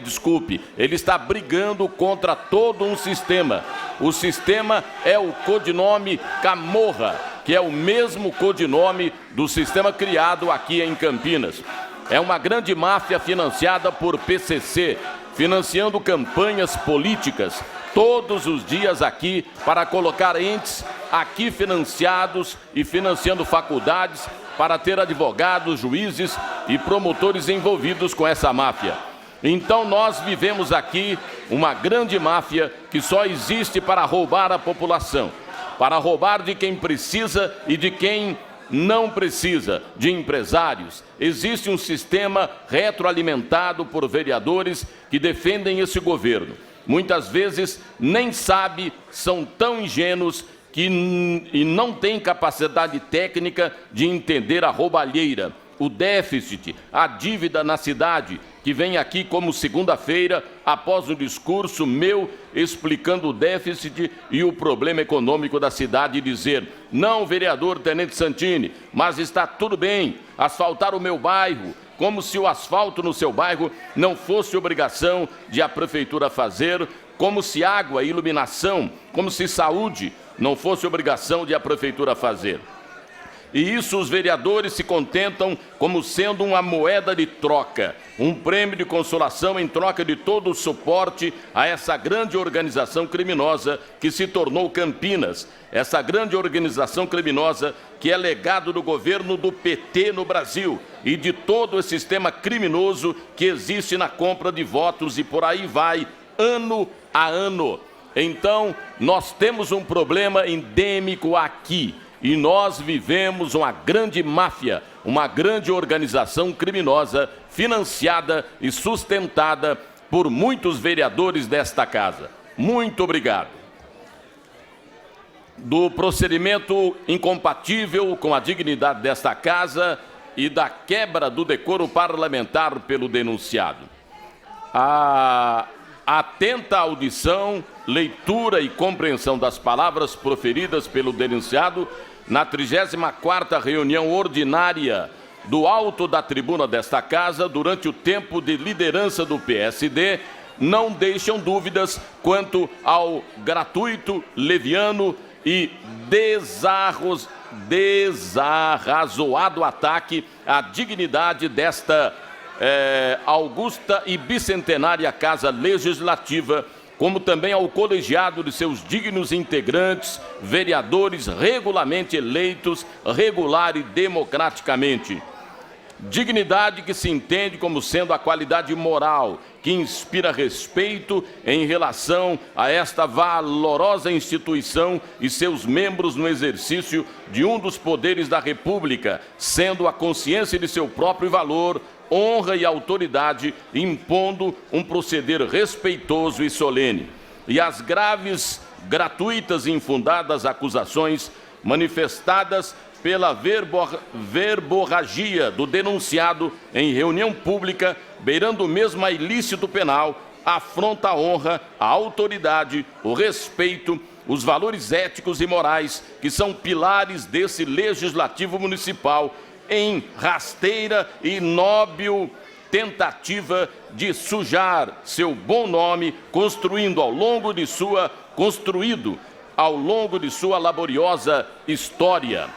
ele está brigando contra todo um sistema. O sistema é o codinome Camorra, que é o mesmo codinome do sistema criado aqui em Campinas. É uma grande máfia financiada por PCC, financiando campanhas políticas todos os dias aqui para colocar entes aqui financiados e financiando faculdades para ter advogados, juízes e promotores envolvidos com essa máfia. Então nós vivemos aqui uma grande máfia que só existe para roubar a população, para roubar de quem precisa e de quem não precisa, de empresários. Existe um sistema retroalimentado por vereadores que defendem esse governo. Muitas vezes nem sabe, são tão ingênuos e não têm capacidade técnica de entender a roubalheira, o déficit, a dívida na cidade, que vem aqui como segunda-feira, após um discurso meu explicando o déficit e o problema econômico da cidade, e dizer: não, vereador Tenente Santini, mas está tudo bem, asfaltar o meu bairro, como se o asfalto no seu bairro não fosse obrigação de a prefeitura fazer, como se água e iluminação, como se saúde não fosse obrigação de a prefeitura fazer. E isso os vereadores se contentam como sendo uma moeda de troca, um prêmio de consolação em troca de todo o suporte a essa grande organização criminosa que se tornou Campinas, essa grande organização criminosa que é legado do governo do PT no Brasil e de todo o sistema criminoso que existe na compra de votos e por aí vai, ano a ano. Então, nós temos um problema endêmico aqui. E nós vivemos uma grande máfia, uma grande organização criminosa, financiada e sustentada por muitos vereadores desta casa. Muito obrigado. Do procedimento incompatível com a dignidade desta casa e da quebra do decoro parlamentar pelo denunciado. A atenta audição, leitura e compreensão das palavras proferidas pelo denunciado na 34ª reunião ordinária do alto da tribuna desta casa, durante o tempo de liderança do PSD, não deixam dúvidas quanto ao gratuito, leviano e desarrazoado ataque à dignidade desta augusta e bicentenária Casa Legislativa, como também ao colegiado de seus dignos integrantes, vereadores regularmente eleitos, regular e democraticamente. Dignidade que se entende como sendo a qualidade moral que inspira respeito em relação a esta valorosa instituição e seus membros no exercício de um dos poderes da República, sendo a consciência de seu próprio valor, honra e autoridade, impondo um proceder respeitoso e solene. E as graves, gratuitas e infundadas acusações manifestadas pela verborragia do denunciado em reunião pública, beirando mesmo a ilícito penal, afronta a honra, a autoridade, o respeito, os valores éticos e morais que são pilares desse legislativo municipal, em rasteira e inóbil tentativa de sujar seu bom nome, construído ao longo de sua laboriosa história.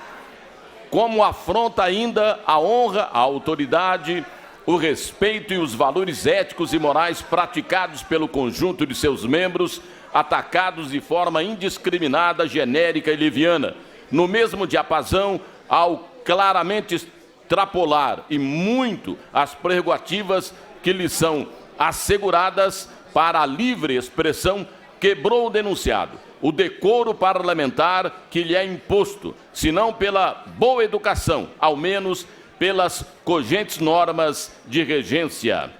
Como afronta ainda a honra, a autoridade, o respeito e os valores éticos e morais praticados pelo conjunto de seus membros, atacados de forma indiscriminada, genérica e leviana, no mesmo diapasão ao claramente extrapolar e muito as prerrogativas que lhe são asseguradas para a livre expressão, quebrou o denunciado o decoro parlamentar que lhe é imposto, se não pela boa educação, ao menos pelas cogentes normas de regência.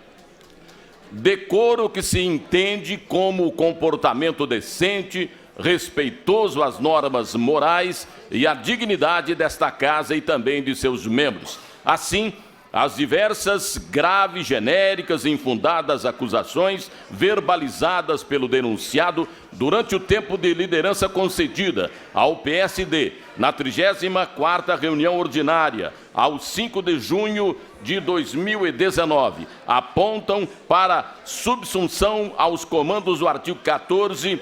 Decoro que se entende como comportamento decente, respeitoso às normas morais e à dignidade desta casa e também de seus membros. Assim, as diversas, graves, genéricas e infundadas acusações verbalizadas pelo denunciado durante o tempo de liderança concedida ao PSD na 34ª reunião ordinária, ao 5 de junho de 2019, apontam para subsunção aos comandos do artigo 14,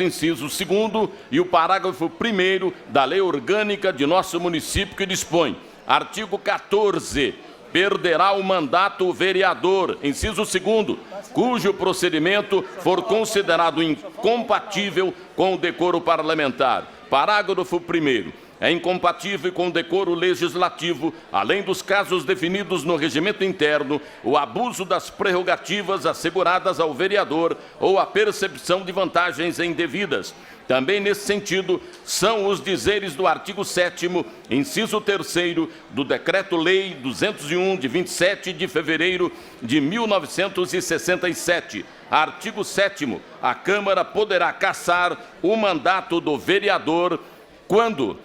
inciso 2º e o parágrafo 1º da Lei Orgânica de nosso município, que dispõe: artigo 14, perderá o mandato o vereador, inciso 2º, cujo procedimento for considerado incompatível com o decoro parlamentar. Parágrafo 1º, é incompatível com o decoro legislativo, além dos casos definidos no regimento interno, o abuso das prerrogativas asseguradas ao vereador ou a percepção de vantagens indevidas. Também nesse sentido, são os dizeres do artigo 7º, inciso 3º, do Decreto-Lei 201, de 27 de fevereiro de 1967. Artigo 7º, a Câmara poderá cassar o mandato do vereador quando,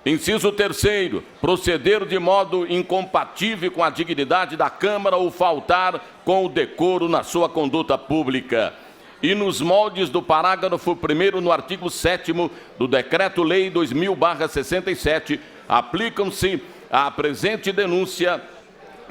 inciso 3º, proceder de modo incompatível com a dignidade da Câmara ou faltar com o decoro na sua conduta pública. E nos moldes do parágrafo 1º no artigo 7º do Decreto-Lei 2000/67, aplicam-se à presente denúncia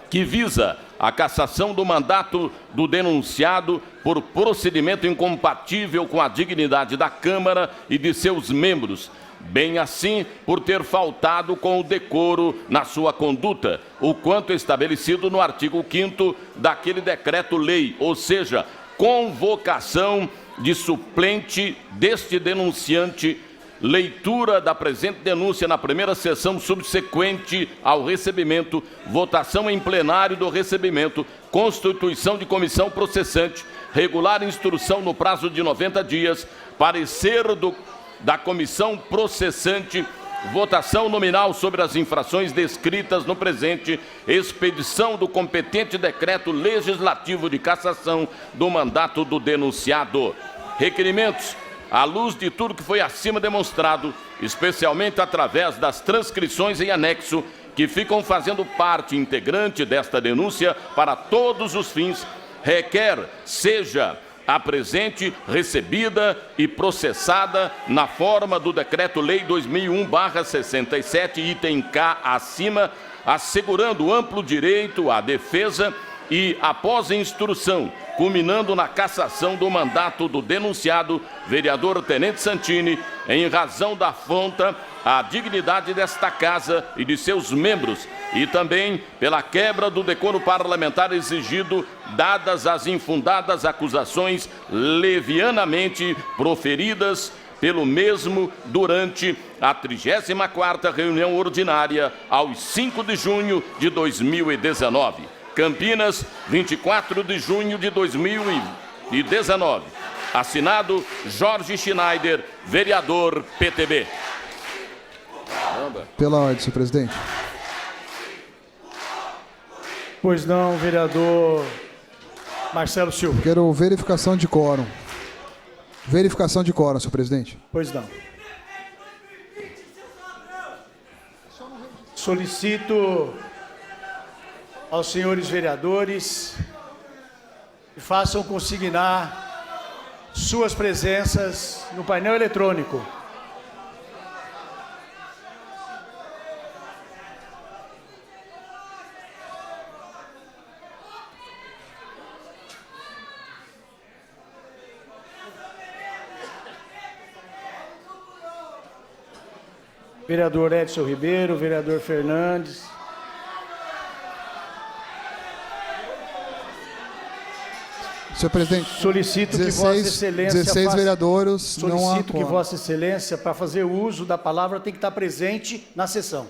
que visa a cassação do mandato do denunciado por procedimento incompatível com a dignidade da Câmara e de seus membros, bem assim por ter faltado com o decoro na sua conduta, o quanto estabelecido no artigo 5º daquele decreto-lei, ou seja, convocação de suplente deste denunciante, leitura da presente denúncia na primeira sessão subsequente ao recebimento, votação em plenário do recebimento, constituição de comissão processante, regular instrução no prazo de 90 dias, parecer da comissão processante, votação nominal sobre as infrações descritas no presente, expedição do competente decreto legislativo de cassação do mandato do denunciado. Requerimentos. À luz de tudo que foi acima demonstrado, especialmente através das transcrições em anexo, que ficam fazendo parte integrante desta denúncia para todos os fins, requer seja a presente recebida e processada na forma do Decreto-Lei 2001/67, item K acima, assegurando amplo direito à defesa e, após a instrução, culminando na cassação do mandato do denunciado, vereador Tenente Santini, em razão da afronta à dignidade desta Casa e de seus membros, e também pela quebra do decoro parlamentar exigido, dadas as infundadas acusações levianamente proferidas pelo mesmo durante a 34ª reunião ordinária, aos 5 de junho de 2019. Campinas, 24 de junho de 2019. Assinado Jorge Schneider, vereador PTB. Pela ordem, senhor presidente. Pois não, vereador Marcelo Silva. Quero verificação de quórum. Verificação de quórum, senhor presidente. Pois não. Solicito aos senhores vereadores que façam consignar suas presenças no painel eletrônico. Vereador Edson Ribeiro, vereador Fernandes. Senhor presidente, solicito 16, que Vossa Excelência 16 vereadores, solicito que Vossa Excelência, para fazer uso da palavra, tem que estar presente na sessão.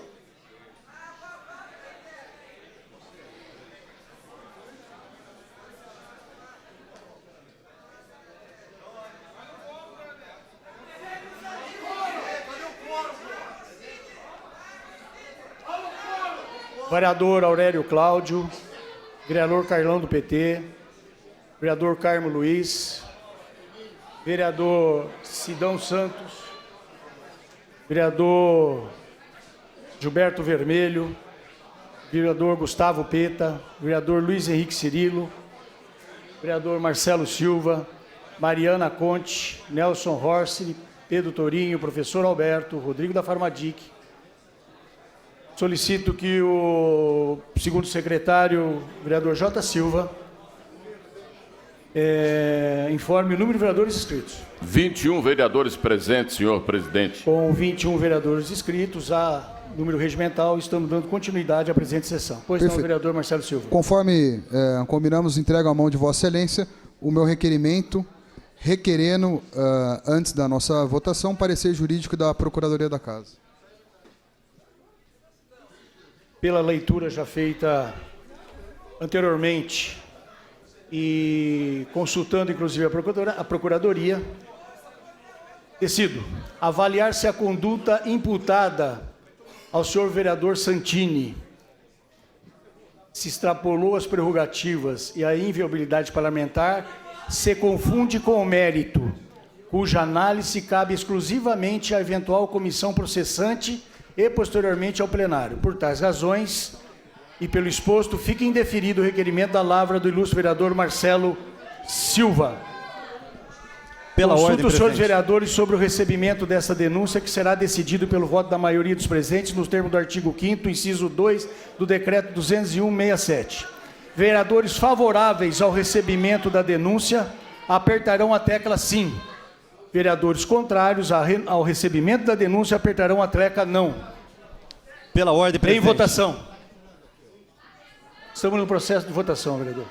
Vereador Aurélio Cláudio, vereador Carlão do PT, vereador Carmo Luiz, vereador Sidão Santos, vereador Gilberto Vermelho, vereador Gustavo Peta, vereador Luiz Henrique Cirilo, vereador Marcelo Silva, Mariana Conte, Nelson Horse, Pedro Torinho, professor Alberto, Rodrigo da Farmadic. Solicito que o segundo secretário, vereador J. Silva, informe o número de vereadores inscritos. 21 vereadores presentes, senhor presidente. Com 21 vereadores inscritos, a número regimental, estamos dando continuidade à presente sessão. Pois não, vereador Marcelo Silva. Conforme combinamos, entrego à mão de Vossa Excelência o meu requerimento, requerendo, antes da nossa votação, parecer jurídico da Procuradoria da Casa. pela leitura já feita anteriormente e consultando inclusive a Procuradoria, decido avaliar se a conduta imputada ao senhor vereador Santini se extrapolou as prerrogativas e a inviolabilidade parlamentar se confunde com o mérito, cuja análise cabe exclusivamente à eventual comissão processante e posteriormente ao plenário. Por tais razões e pelo exposto, fica indeferido o requerimento da lavra do ilustre vereador Marcelo Silva. Pela ordem, Consulto os senhores presidente. vereadores sobre o recebimento dessa denúncia, que será decidido pelo voto da maioria dos presentes, nos termos do artigo 5º, inciso 2 do decreto 201/67. Vereadores favoráveis ao recebimento da denúncia apertarão a tecla sim. Vereadores contrários ao recebimento da denúncia apertarão a tecla não. Pela ordem, presidente. Em votação. Estamos no processo de votação, vereador.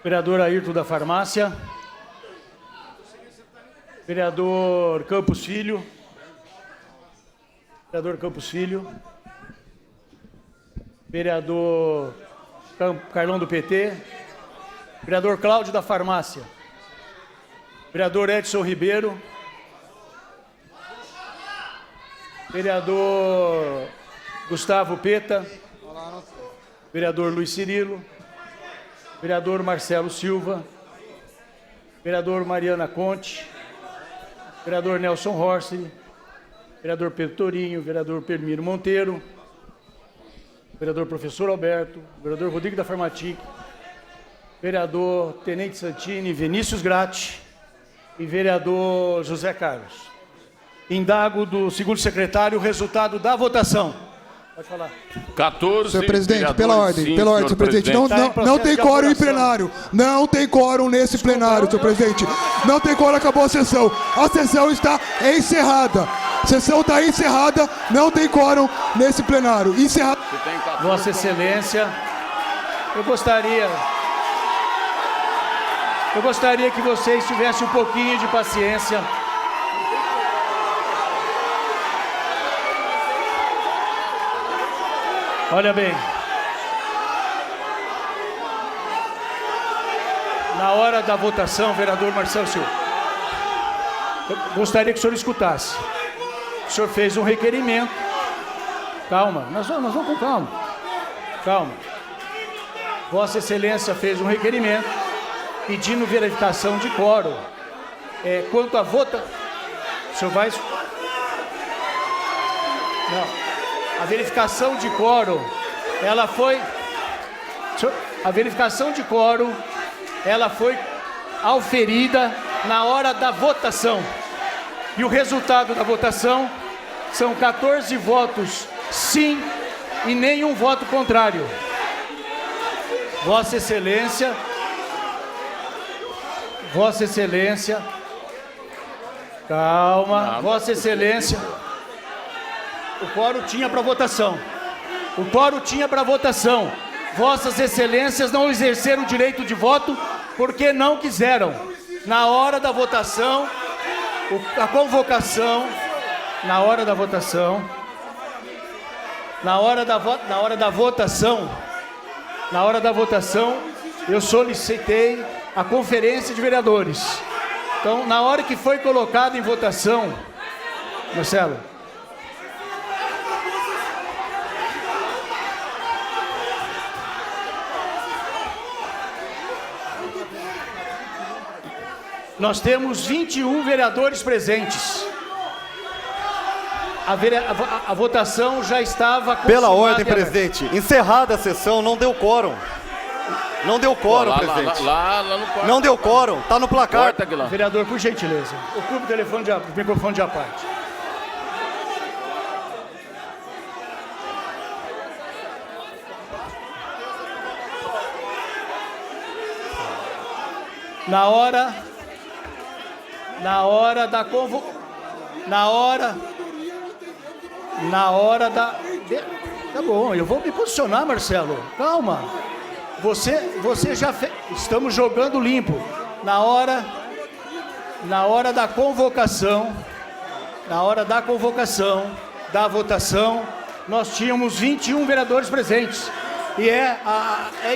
Vereador Ayrton da Farmácia. Vereador Campos Filho. Vereador Campos Filho. Vereador Carlão do PT. Vereador Cláudio da Farmácia. Vereador Edson Ribeiro. Vereador Gustavo Peta. Vereador Luiz Cirilo. Vereador Marcelo Silva, vereador Mariana Conte, vereador Nelson Horsley, vereador Pedro Torinho, vereador Permiro Monteiro, vereador Professor Alberto, vereador Rodrigo da Farmatic, vereador Tenente Santini, Vinícius Gratti e vereador José Carlos. Indago do segundo secretário o resultado da votação. Pode falar. 14. Senhor presidente, pela ordem, sim, senhor presidente. Não tem quórum em plenário. Não tem quórum nesse plenário, senhor presidente. Não tem quórum, acabou a sessão. A sessão está encerrada. A sessão está encerrada, não tem quórum nesse plenário. Encerrado. Vossa Excelência, eu gostaria que vocês tivessem um pouquinho de paciência. Olha bem, na hora da votação, vereador Marcelo Silva, eu gostaria que o senhor escutasse. O senhor fez um requerimento. Calma, nós vamos com calma. Calma. Vossa Excelência fez um requerimento pedindo verificação de quórum. Quanto à votação, o senhor vai... Não. A verificação de quórum, ela foi... A verificação de quórum, ela foi auferida na hora da votação. E o resultado da votação são 14 votos sim e nenhum voto contrário. Vossa Excelência, calma, Vossa Excelência... O quórum tinha para votação. O quórum tinha para votação. Vossas Excelências não exerceram o direito de voto porque não quiseram. Na hora da votação, a convocação, na hora da votação, eu solicitei a conferência de vereadores. Então, na hora que foi colocado em votação, Marcelo, nós temos 21 vereadores presentes. A votação já estava consumada. Pela ordem, presidente. Encerrada a sessão, não deu quórum. Não deu quórum, presidente. Lá no quarto. Não deu quórum, tá no placar. Vereador, por gentileza, ocupe o microfone de à parte. Na hora da Tá bom, eu vou me posicionar, Marcelo. Calma. Você já fez. Estamos jogando limpo. Na hora da convocação, da votação, nós tínhamos 21 vereadores presentes. E é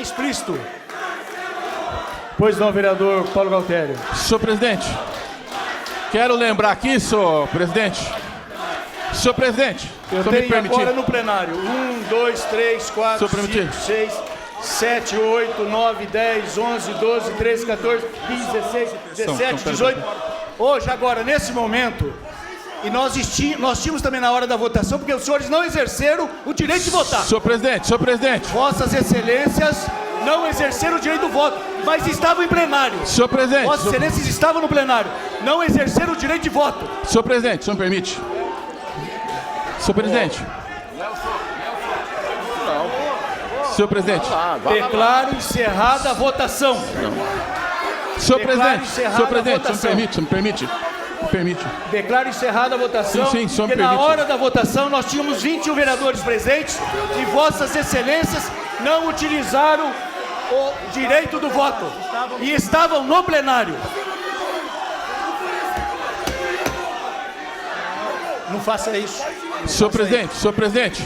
explícito. Pois não, vereador Paulo Galtério. Senhor presidente, quero lembrar aqui, senhor presidente. Senhor presidente, eu tenho agora no plenário 1, 2, 3, 4, 5, 6, 7, 8, 9, 10, 11, 12, 13, 14, 15, 16, 17, 18. Hoje, agora, nesse momento, e nós tínhamos também na hora da votação, porque os senhores não exerceram o direito de votar. Senhor presidente. Vossas excelências não exerceram o direito do voto, mas estavam em plenário. Senhor presidente. Vossas excelências estavam no plenário, não exerceram o direito de voto. Senhor presidente, o senhor me permite? Senhor presidente. Senhor presidente. Declaro encerrada a votação. Senhor presidente, o senhor me permite? Declaro encerrada a votação. Sim, senhor me porque na permite. hora da votação nós tínhamos 21 vereadores presentes e vossas excelências não utilizaram o direito do voto e estavam no plenário. Não faça isso. Senhor presidente.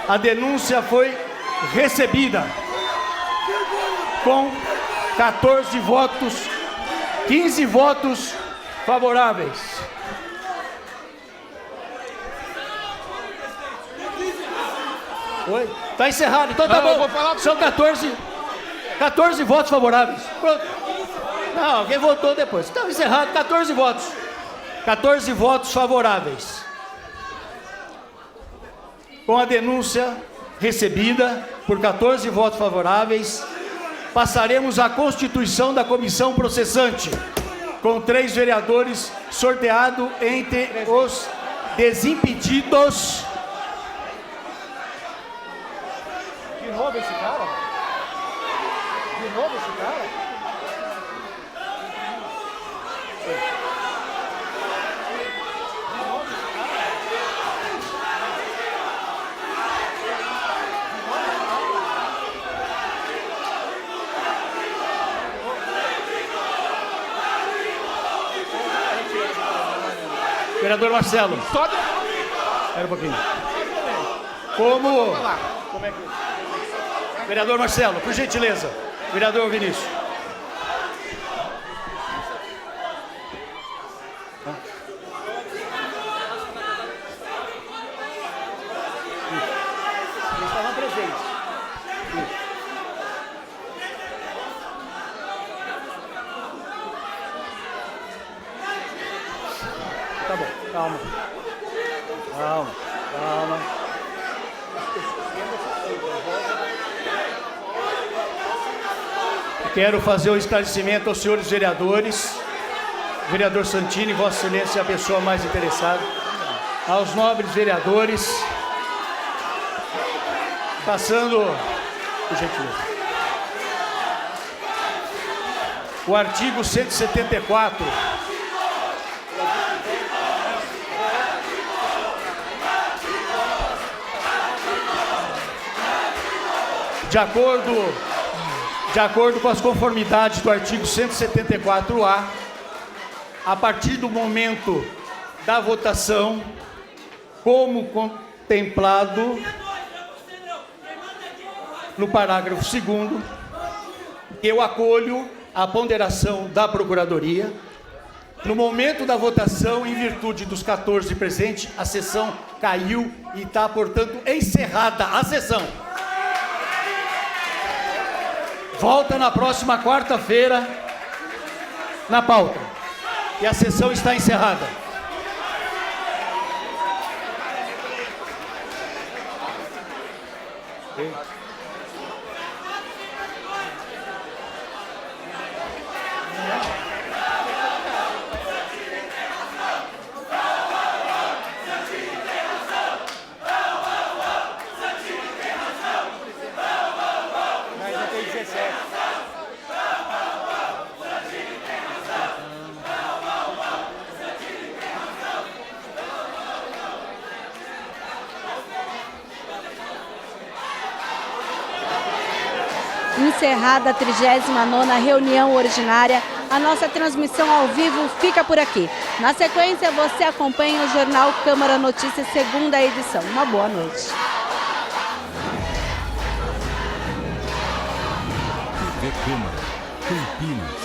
A denúncia foi recebida com 14 votos, 15 votos favoráveis. Oi? Tá encerrado, então tá bom. São 14 votos favoráveis. Pronto. Não, alguém votou depois. Estava encerrado, 14 votos. 14 votos favoráveis. Com a denúncia recebida por 14 votos favoráveis, passaremos à constituição da comissão processante, com 3 vereadores sorteados entre os desimpedidos. De novo esse cara? Vereador Marcelo. Espera um pouquinho. Como é que... Vereador Marcelo, por gentileza. Vereador Vinícius. Eles estavam presentes. Tá bom, calma. Quero fazer um esclarecimento aos senhores vereadores. Vereador Santini, Vossa Excelência é a pessoa mais interessada. Aos nobres vereadores. Passando, por gentileza. O artigo 174. De acordo com as conformidades do artigo 174-A, a partir do momento da votação, como contemplado no parágrafo 2º, eu acolho a ponderação da Procuradoria. No momento da votação, em virtude dos 14 presentes, a sessão caiu e está, portanto, encerrada a sessão. Volta na próxima quarta-feira na pauta. E a sessão está encerrada. encerrada a 39ª reunião ordinária. A nossa transmissão ao vivo fica por aqui. Na sequência, você acompanha o Jornal Câmara Notícias, segunda edição. Uma boa noite. TV Câmara, Campinas.